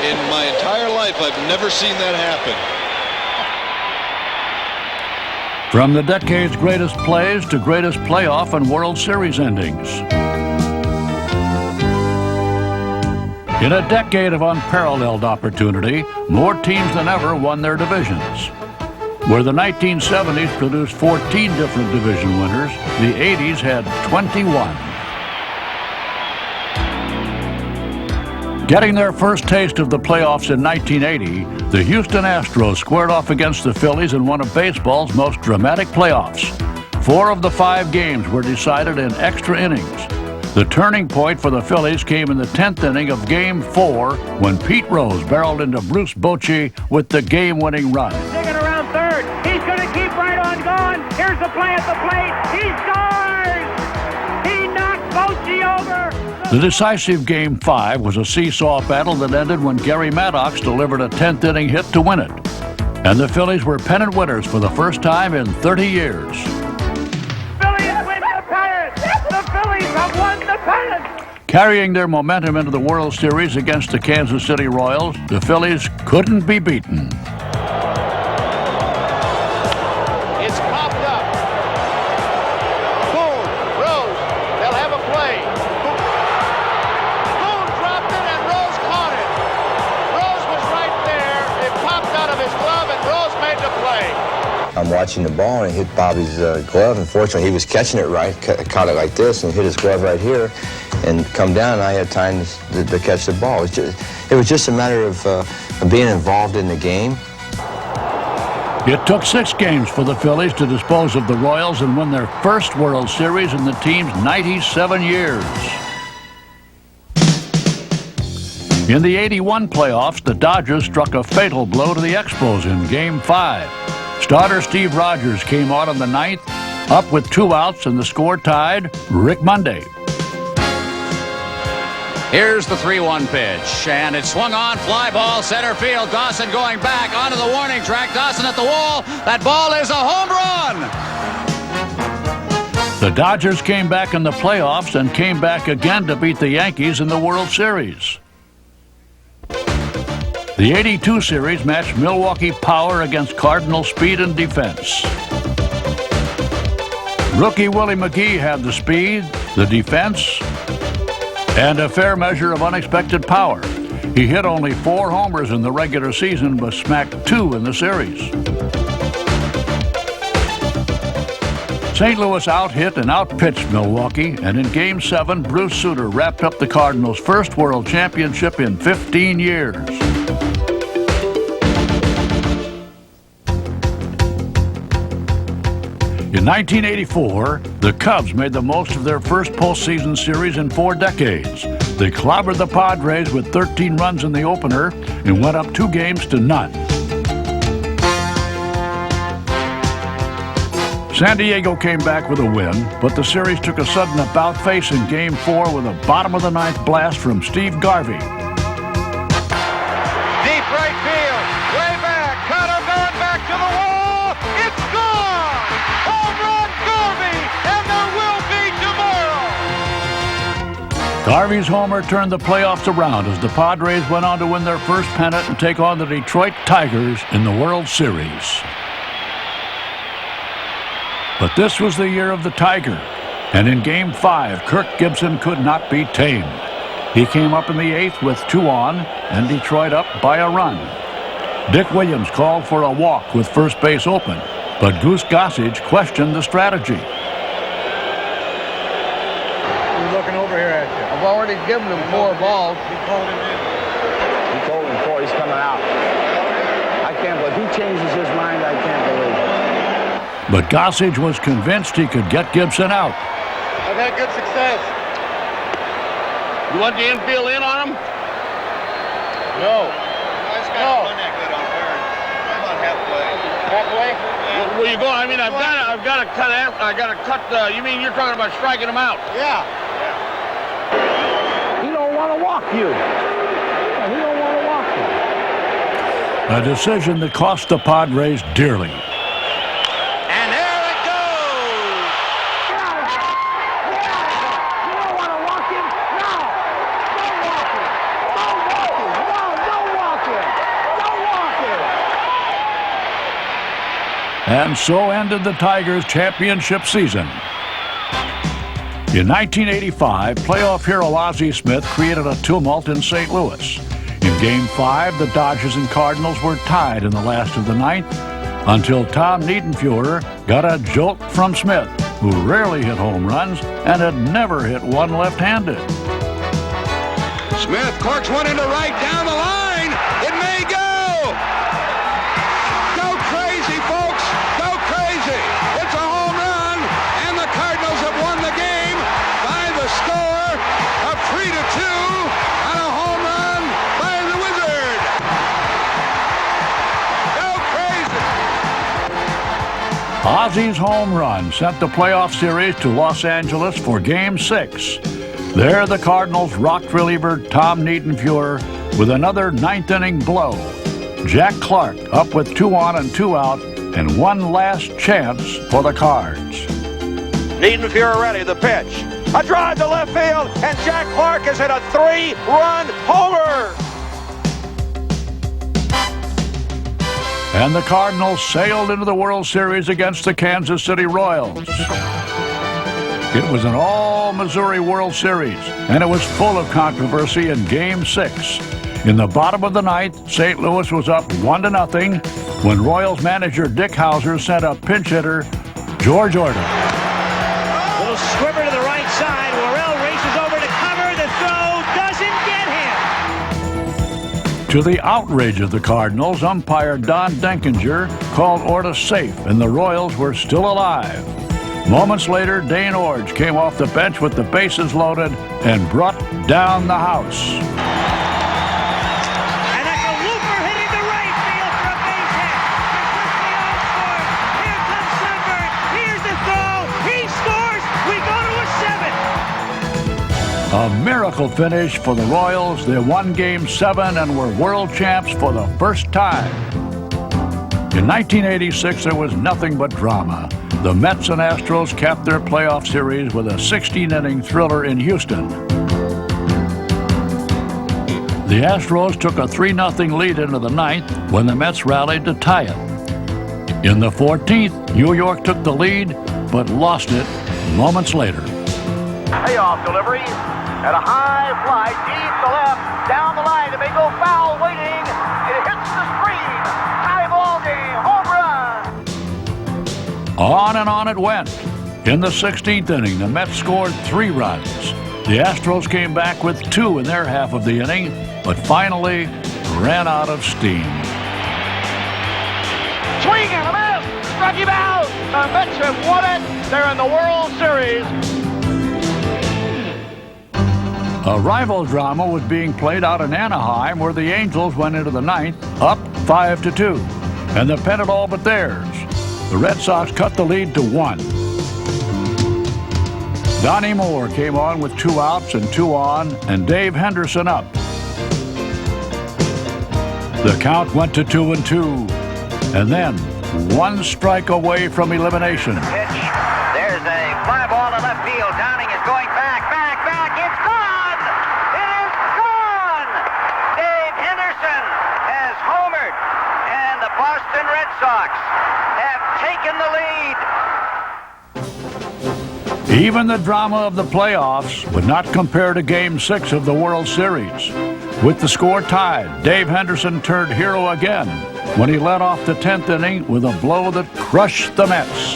In my entire life, I've never seen that happen. From the decade's greatest plays to greatest playoff and World Series endings. In a decade of unparalleled opportunity, more teams than ever won their divisions. Where the 1970s produced 14 different division winners, the 80s had 21. Getting their first taste of the playoffs in 1980, the Houston Astros squared off against the Phillies in one of baseball's most dramatic playoffs. 4 of the 5 games were decided in extra innings. The turning point for the Phillies came in the 10th inning of Game 4 when Pete Rose barreled into Bruce Bochy with the game-winning run. Digging around third. He's going to keep right on going. Here's the play at the plate. He scores! He knocked Bochy over. The decisive Game 5 was a seesaw battle that ended when Gary Maddox delivered a 10th inning hit to win it. And the Phillies were pennant winners for the first time in 30 years. Phillies win the pennant! The Phillies have won the pennant! Carrying their momentum into the World Series against the Kansas City Royals, the Phillies couldn't be beaten. It's popped up. Boone, Rose, they'll have a play. Boone dropped it and Rose caught it. Rose was right there. It popped out of his glove and Rose made the play. I'm watching the ball and it hit Bobby's glove. Unfortunately, he was catching it right, caught it like this and hit his glove right here and come down, and I had time to catch the ball. It was just a matter of being involved in the game. It took 6 games for the Phillies to dispose of the Royals and win their first World Series in the team's 97 years. In the 81 playoffs, the Dodgers struck a fatal blow to the Expos in Game 5. Starter Steve Rogers came out on the 9th, up with 2 outs, and the score tied Rick Monday. Here's the 3-1 pitch, and it's swung on, fly ball, center field. Dawson going back onto the warning track. Dawson at the wall. That ball is a home run. The Dodgers came back in the playoffs and came back again to beat the Yankees in the World Series. The 82 series matched Milwaukee power against Cardinal speed and defense. Rookie Willie McGee had the speed, the defense, and a fair measure of unexpected power. He hit only 4 homers in the regular season, but smacked 2 in the series. St. Louis out-hit and out-pitched Milwaukee, and in Game 7, Bruce Sutter wrapped up the Cardinals' first World Championship in 15 years. In 1984, the Cubs made the most of their first postseason series in 4 decades. They clobbered the Padres with 13 runs in the opener and went up 2-0. San Diego came back with a win, but the series took a sudden about-face in Game 4 with a bottom-of-the-ninth blast from Steve Garvey. Deep right field, way back, Cutter going back to the wall. It's gone! Garvey's homer turned the playoffs around as the Padres went on to win their first pennant and take on the Detroit Tigers in the World Series. But this was the year of the Tiger, and in Game 5, Kirk Gibson could not be tamed. He came up in the 8th with 2 on, and Detroit up by a run. Dick Williams called for a walk with first base open, but Goose Gossage questioned the strategy. He's looking over here at you. I've already given him 4 balls. He called him in. He told him 4, he's coming out. I can't believe, if he changes his mind, I can't believe it. But Gossage was convinced he could get Gibson out. I've had good success. You want the infield in on him? No. Run that good on third. About halfway. Halfway? Where you going? I mean, I've got to cut out. I got to cut the. You mean you're talking about striking him out? Yeah. He don't want to walk you. He don't want to walk you. A decision that cost the Padres dearly. And there it goes. You don't want to walk him? No. Don't walk him. Don't walk him. No, don't walk him. Don't walk him. And so ended the Tigers' championship season. In 1985, playoff hero Ozzie Smith created a tumult in St. Louis. In Game 5, the Dodgers and Cardinals were tied in the last of the 9th until Tom Niedenfuer got a jolt from Smith, who rarely hit home runs and had never hit one left-handed. Smith corks one into right down the line. It may go. Go crazy, folks. Go crazy. It's a home run, and the Cardinals have won the game by the score of 3-2 on a home run by the Wizard. Go crazy. Ozzie's home run sent the playoff series to Los Angeles for Game 6. There, the Cardinals rocked reliever Tom Niedenfuer with another 9th-inning blow. Jack Clark up with 2 on and 2 out, and one last chance for the Cards. Niedenfuer ready, the pitch. A drive to left field, and Jack Clark has hit a 3-run homer. And the Cardinals sailed into the World Series against the Kansas City Royals. It was an all-Missouri World Series, and it was full of controversy in Game 6. In the bottom of the 9th, St. Louis was up 1-0 when Royals manager Dick Hauser sent a pinch hitter, George Orton. Little squibber to the right side. Worrell races over to cover. The throw doesn't get him. To the outrage of the Cardinals, umpire Don Denkinger called Orta safe, and the Royals were still alive. Moments later, Dane Orge came off the bench with the bases loaded and brought down the house. And that's a looper hitting the right field for a base hit. Here comes Sunburn. Here's the throw. He scores. We go to a 7. A miracle finish for the Royals. They won Game 7 and were world champs for the first time. In 1986, there was nothing but drama. The Mets and Astros capped their playoff series with a 16-inning thriller in Houston. The Astros took a 3-0 lead into the 9th when the Mets rallied to tie it. In the 14th, New York took the lead, but lost it moments later. Payoff delivery at a high fly, deep to left, down the line. It may go foul, waiting. It hits the screen. High ball game, home run. On and on it went. In the 16th inning, the Mets scored 3 runs. The Astros came back with 2 in their half of the inning, but finally ran out of steam. Swing and a miss. Struck him out. The Mets have won it. They're in the World Series. A rival drama was being played out in Anaheim, where the Angels went into the 9th up 5-2, and the pennant all but theirs. The Red Sox cut the lead to 1. Donnie Moore came on with 2 outs and 2 on, and Dave Henderson up. The count went to 2-2, and then 1 strike away from elimination. Pitch. There's a fly ball to left field. Downing is going back. It's gone. Red Sox have taken the lead. Even the drama of the playoffs would not compare to Game 6 of the World Series. With the score tied, Dave Henderson turned hero again when he led off the 10th inning with a blow that crushed the Mets.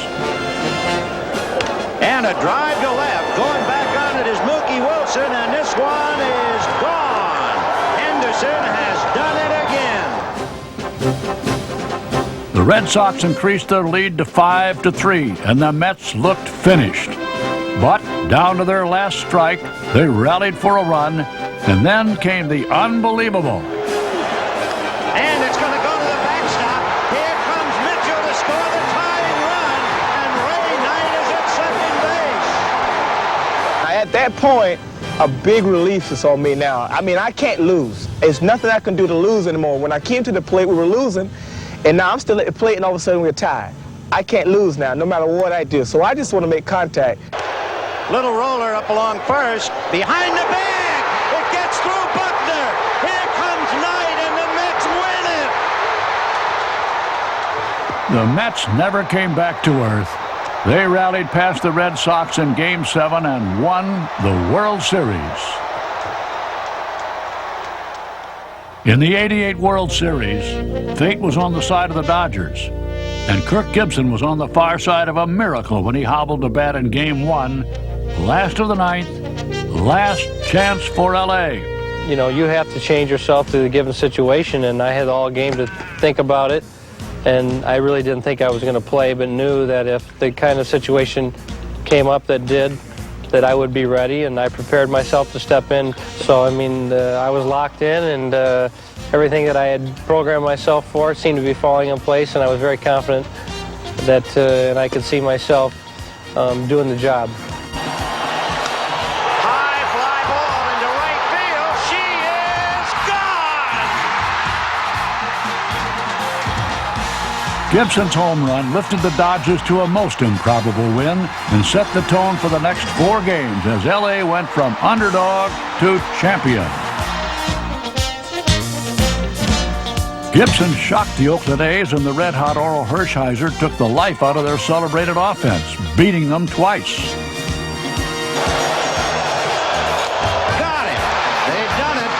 And a drive to left. Going back on it is Mookie Wilson, and this one is gone. Henderson has done it again. The Red Sox increased their lead to 5-3, and the Mets looked finished. But down to their last strike, they rallied for a run, and then came the unbelievable. And it's going to go to the backstop. Here comes Mitchell to score the tying run, and Ray Knight is at second base. At that point, a big relief is on me now. I mean, I can't lose. There's nothing I can do to lose anymore. When I came to the plate, we were losing, and now I'm still at the plate, and all of a sudden we're tied. I can't lose now, no matter what I do. So I just want to make contact. Little roller up along first, behind the bag. It gets through Buckner. Here comes Knight, and the Mets win it. The Mets never came back to earth. They rallied past the Red Sox in Game 7 and won the World Series. In the '88 World Series, fate was on the side of the Dodgers, and Kirk Gibson was on the far side of a miracle when he hobbled to bat in Game 1, last of the ninth, last chance for L.A. You know, you have to change yourself to the given situation, and I had all game to think about it, and I really didn't think I was going to play, but knew that if the kind of situation came up that I would be ready, and I prepared myself to step in. So, I mean, I was locked in, and everything that I had programmed myself for seemed to be falling in place, and I was very confident that and I could see myself doing the job. High fly ball into right field. She is gone. Gibson's home run lifted the Dodgers to a most improbable win and set the tone for the next 4 games as L.A. went from underdog to champion. Gibson shocked the Oakland A's, and the red-hot Oral Hershiser took the life out of their celebrated offense, beating them twice. Got it. They've done it.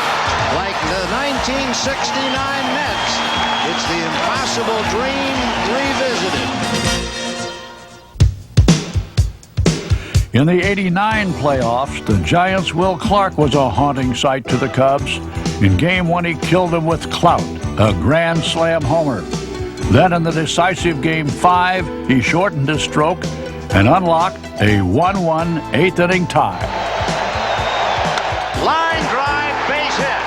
Like the 1969 Mets. It's the impossible dream revisited. In the '89 playoffs, the Giants' Will Clark was a haunting sight to the Cubs. In Game 1, he killed them with clout, a grand slam homer. Then in the decisive Game 5, he shortened his stroke and unlocked a 1-1 eighth-inning tie. Line drive, base hit.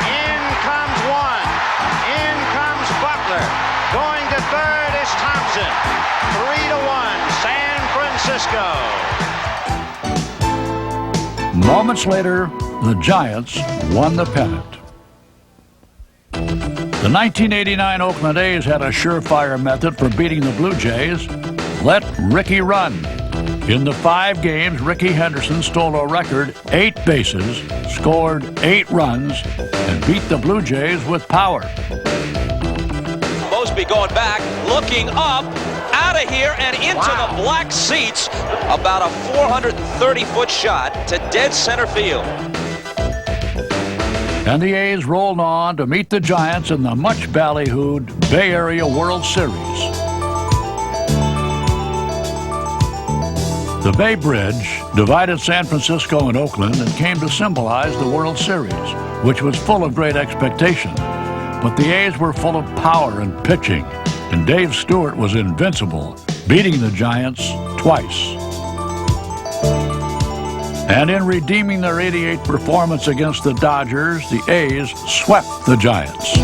In comes one. In comes Butler. Going to third is Thompson. 3-1, San Francisco. Moments later, the Giants won the pennant. The 1989 Oakland A's had a surefire method for beating the Blue Jays: let Ricky run. In the 5 games, Ricky Henderson stole a record 8 bases, scored 8 runs, and beat the Blue Jays with power. Mosby going back, looking up, out of here and into the black seats. About a 430-foot shot to dead center field. And the A's rolled on to meet the Giants in the much ballyhooed Bay Area World Series. The Bay Bridge divided San Francisco and Oakland and came to symbolize the World Series, which was full of great expectation. But the A's were full of power and pitching, and Dave Stewart was invincible, beating the Giants twice. And in redeeming their '88 performance against the Dodgers, the A's swept the Giants.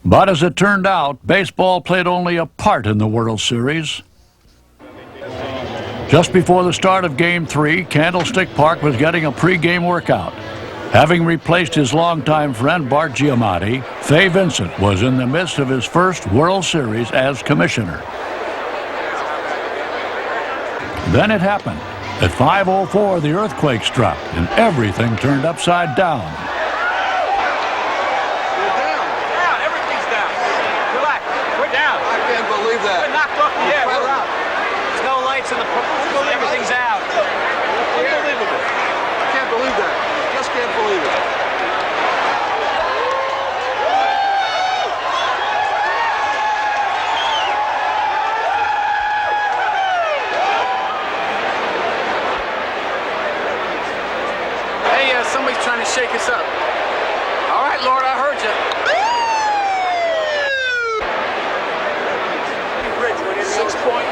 But as it turned out, baseball played only a part in the World Series. Just before the start of Game 3, Candlestick Park was getting a pre-game workout. Having replaced his longtime friend Bart Giamatti, Fay Vincent was in the midst of his first World Series as commissioner. Then it happened. At 5:04, the earthquake struck, and everything turned upside down. trying to shake us up. All right, Lord, I heard you. 6.9.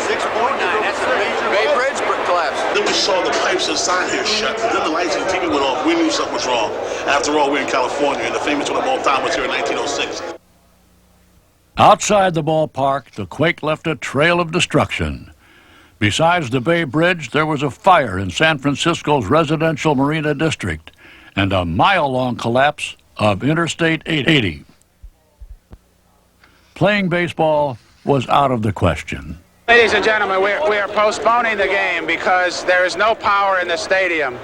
6.9. That's a major Bay Bridge collapse. Then we saw the pipes inside here shut. Then the lights and TV went off. We knew something was wrong. After all, we're in California, and the famous one of all time was here in 1906. Outside the ballpark, the quake left a trail of destruction. Besides the Bay Bridge, there was a fire in San Francisco's residential marina district and a mile-long collapse of Interstate 80. Playing baseball was out of the question. Ladies and gentlemen, we are postponing the game because there is no power in the stadium.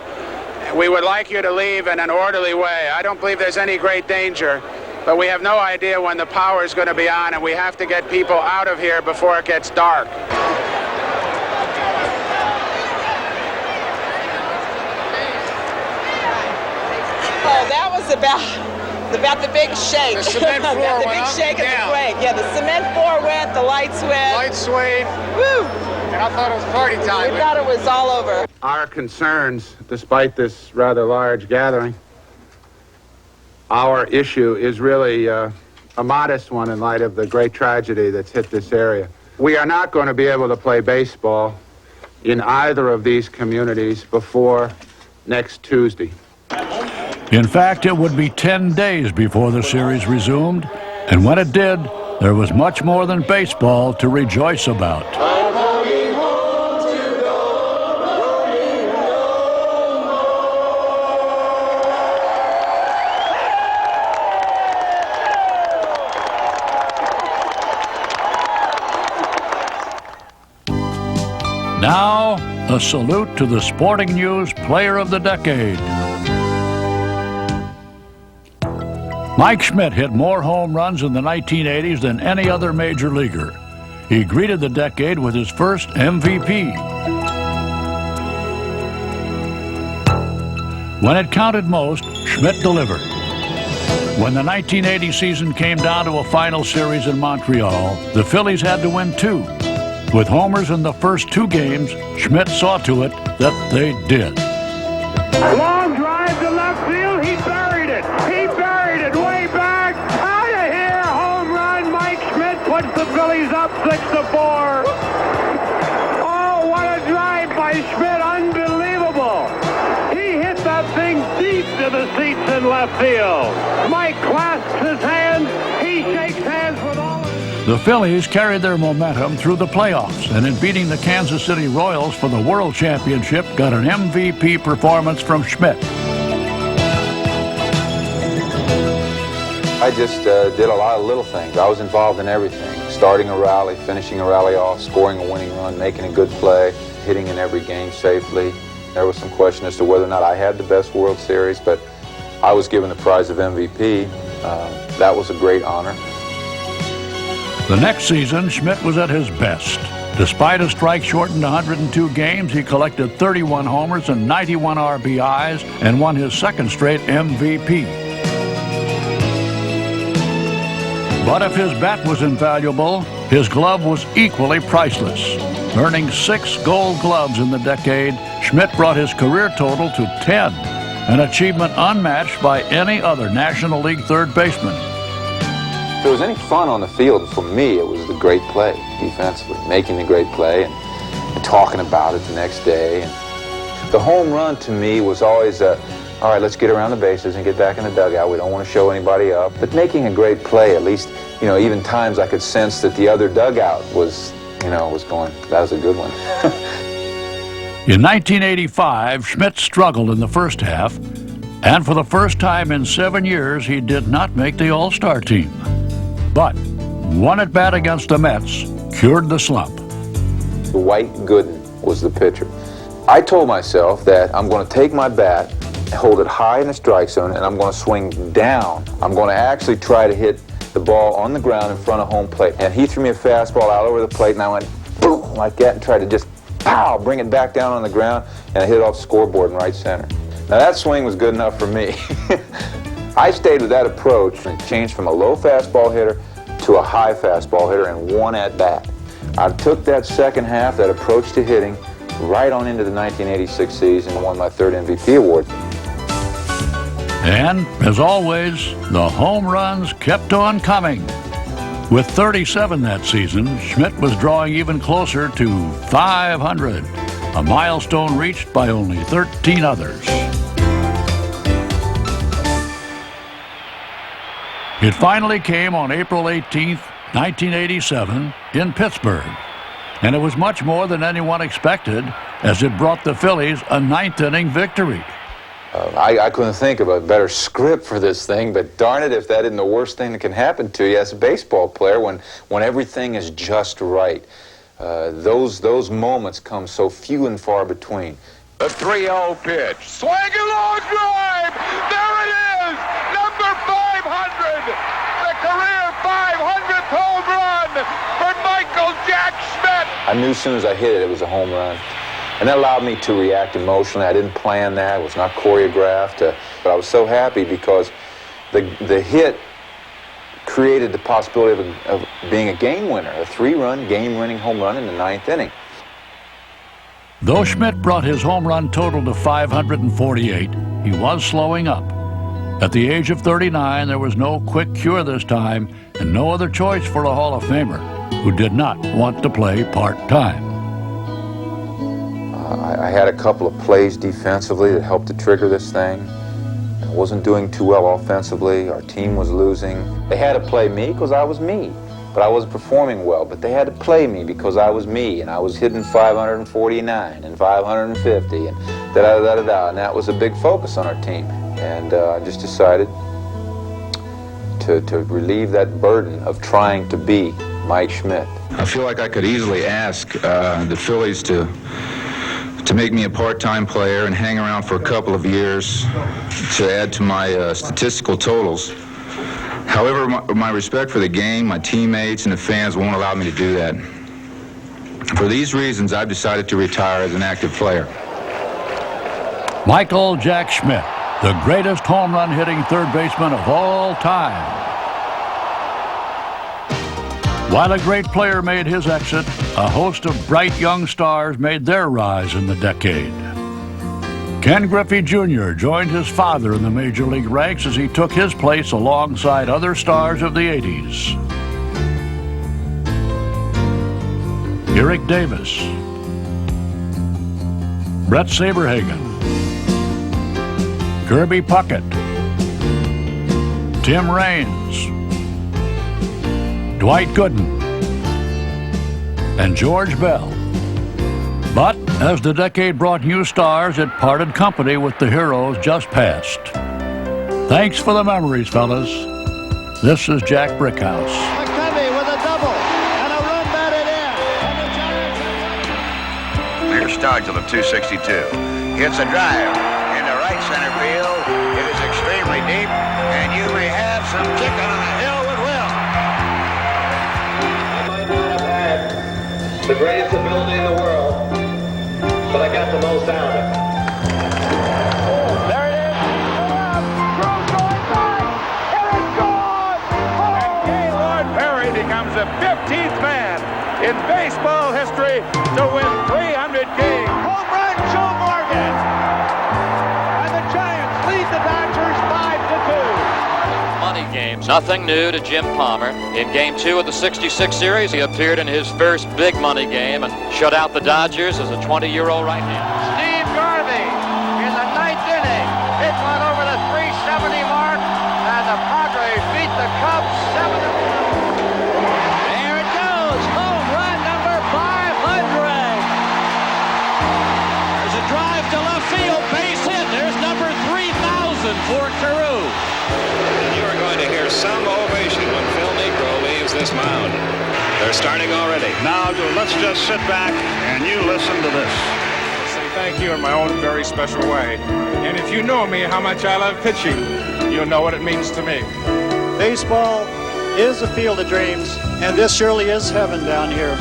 We would like you to leave in an orderly way. I don't believe there's any great danger, but we have no idea when the power is going to be on, and we have to get people out of here before it gets dark. Oh, that was about the big shake. The cement floor the big shake of the quake. Yeah, the cement floor went, the lights went. Lights swayed. Woo! And I thought it was party time. We thought it was all over. Our concerns, despite this rather large gathering, our issue is really a modest one in light of the great tragedy that's hit this area. We are not going to be able to play baseball in either of these communities before next Tuesday. In fact, it would be 10 days before the series resumed, and when it did, there was much more than baseball to rejoice about. Now, a salute to the Sporting News Player of the Decade. Mike Schmidt hit more home runs in the 1980s than any other major leaguer. He greeted the decade with his first MVP. When it counted most, Schmidt delivered. When the 1980 season came down to a final series in Montreal, the Phillies had to win 2. With homers in the first 2 games, Schmidt saw to it that they did. Long drive to left field. He buried it. He buried it way back. Out of here. Home run. Mike Schmidt puts the Phillies up 6-4. Oh, what a drive by Schmidt. Unbelievable. He hit that thing deep to the seats in left field. Mike clasps his hands. He shakes hands with all of them. The Phillies carried their momentum through the playoffs, and in beating the Kansas City Royals for the World Championship, got an MVP performance from Schmidt. I just did a lot of little things. I was involved in everything. Starting a rally, finishing a rally off, scoring a winning run, making a good play, hitting in every game safely. There was some question as to whether or not I had the best World Series, but I was given the prize of MVP. That was a great honor. The next season, Schmidt was at his best. Despite a strike-shortened 102 games, he collected 31 homers and 91 RBIs and won his second straight MVP. But if his bat was invaluable, his glove was equally priceless. Earning 6 Gold Gloves in the decade, Schmidt brought his career total to 10, an achievement unmatched by any other National League third baseman. If there was any fun on the field, for me, it was the great play defensively, making the great play and talking about it the next day. And the home run to me was always all right, let's get around the bases and get back in the dugout. We don't want to show anybody up. But making a great play, at least, even times I could sense that the other dugout was going, that was a good one. In 1985, Schmidt struggled in the first half, and for the first time in 7 years, he did not make the All-Star team. But one at-bat against the Mets cured the slump. Dwight Gooden was the pitcher. I told myself that I'm going to take my bat, hold it high in the strike zone, and I'm going to swing down. I'm going to actually try to hit the ball on the ground in front of home plate. And he threw me a fastball out over the plate, and I went boom like that and tried to just pow, bring it back down on the ground, and I hit it off the scoreboard in right center. Now that swing was good enough for me. I stayed with that approach and changed from a low fastball hitter to a high fastball hitter in one at-bat. I took that second half, that approach to hitting, right on into the 1986 season and won my third MVP award. And, as always, the home runs kept on coming. With 37 that season, Schmidt was drawing even closer to 500, a milestone reached by only 13 others. It finally came on April 18th, 1987, in Pittsburgh. And it was much more than anyone expected, as it brought the Phillies a ninth-inning victory. I couldn't think of a better script for this thing, but darn it if that isn't the worst thing that can happen to you as a baseball player when everything is just right. Those moments come so few and far between. The 3-0 pitch. Swing and long drive! There it is! Number 500! The career 500th home run for Michael Jack Schmidt! I knew as soon as I hit it, it was a home run. And that allowed me to react emotionally. I didn't plan that. It was not choreographed. But I was so happy because the hit created the possibility of being a game winner, a 3-run game-winning home run in the ninth inning. Though Schmidt brought his home run total to 548, he was slowing up. At the age of 39, there was no quick cure this time, and no other choice for a Hall of Famer who did not want to play part-time. I had a couple of plays defensively that helped to trigger this thing. I wasn't doing too well offensively. Our team was losing. They had to play me because I was me. But I wasn't performing well. But they had to play me because I was me. And I was hitting 549 and 550 and da-da-da-da-da. And that was a big focus on our team. And I just decided to relieve that burden of trying to be Mike Schmidt. I feel like I could easily ask the Phillies to make me a part-time player and hang around for a couple of years to add to my statistical totals. However, my respect for the game, my teammates, and the fans won't allow me to do that. For these reasons, I've decided to retire as an active player. Michael Jack Schmidt, the greatest home run hitting third baseman of all time. While a great player made his exit, a host of bright young stars made their rise in the decade. Ken Griffey Jr. joined his father in the major league ranks as he took his place alongside other stars of the 80s. Eric Davis, Brett Saberhagen, Kirby Puckett, Tim Raines, Dwight Gooden, and George Bell. But as the decade brought new stars, it parted company with the heroes just past. Thanks for the memories, fellas. This is Jack Brickhouse. McCovey with a double and a run batted in. Clear start to the 262. Hits a drive into right center field. It is extremely deep, and you may have some chicken on the hill with Will. The greatest ability in the world, but I got the most out of it. There it is. Cruz going back, and it's gone. And Gaylord Perry becomes the 15th man in baseball history to win 300 games. Home run, Joe Morgan. And the Giants lead the Dodgers 5-2. Money games. Nothing new to Jim Palmer. In Game 2 of the '66 series, he appeared in his first big money game and shut out the Dodgers as a 20-year-old right-hander. Steve Garvey in the ninth inning. Hit one over the 370 mark, and the Padres beat the Cubs 7-1. There it goes. Home run number 500. There's a drive to left field. Base hit. There's number 3,000 for Carew. You are going to hear some ovation when Phil Negro leaves this mound. They're starting already. Now, let's just sit back and you listen to this. Say thank you in my own very special way. And if you know me, how much I love pitching, you'll know what it means to me. Baseball is a field of dreams, and this surely is heaven down here.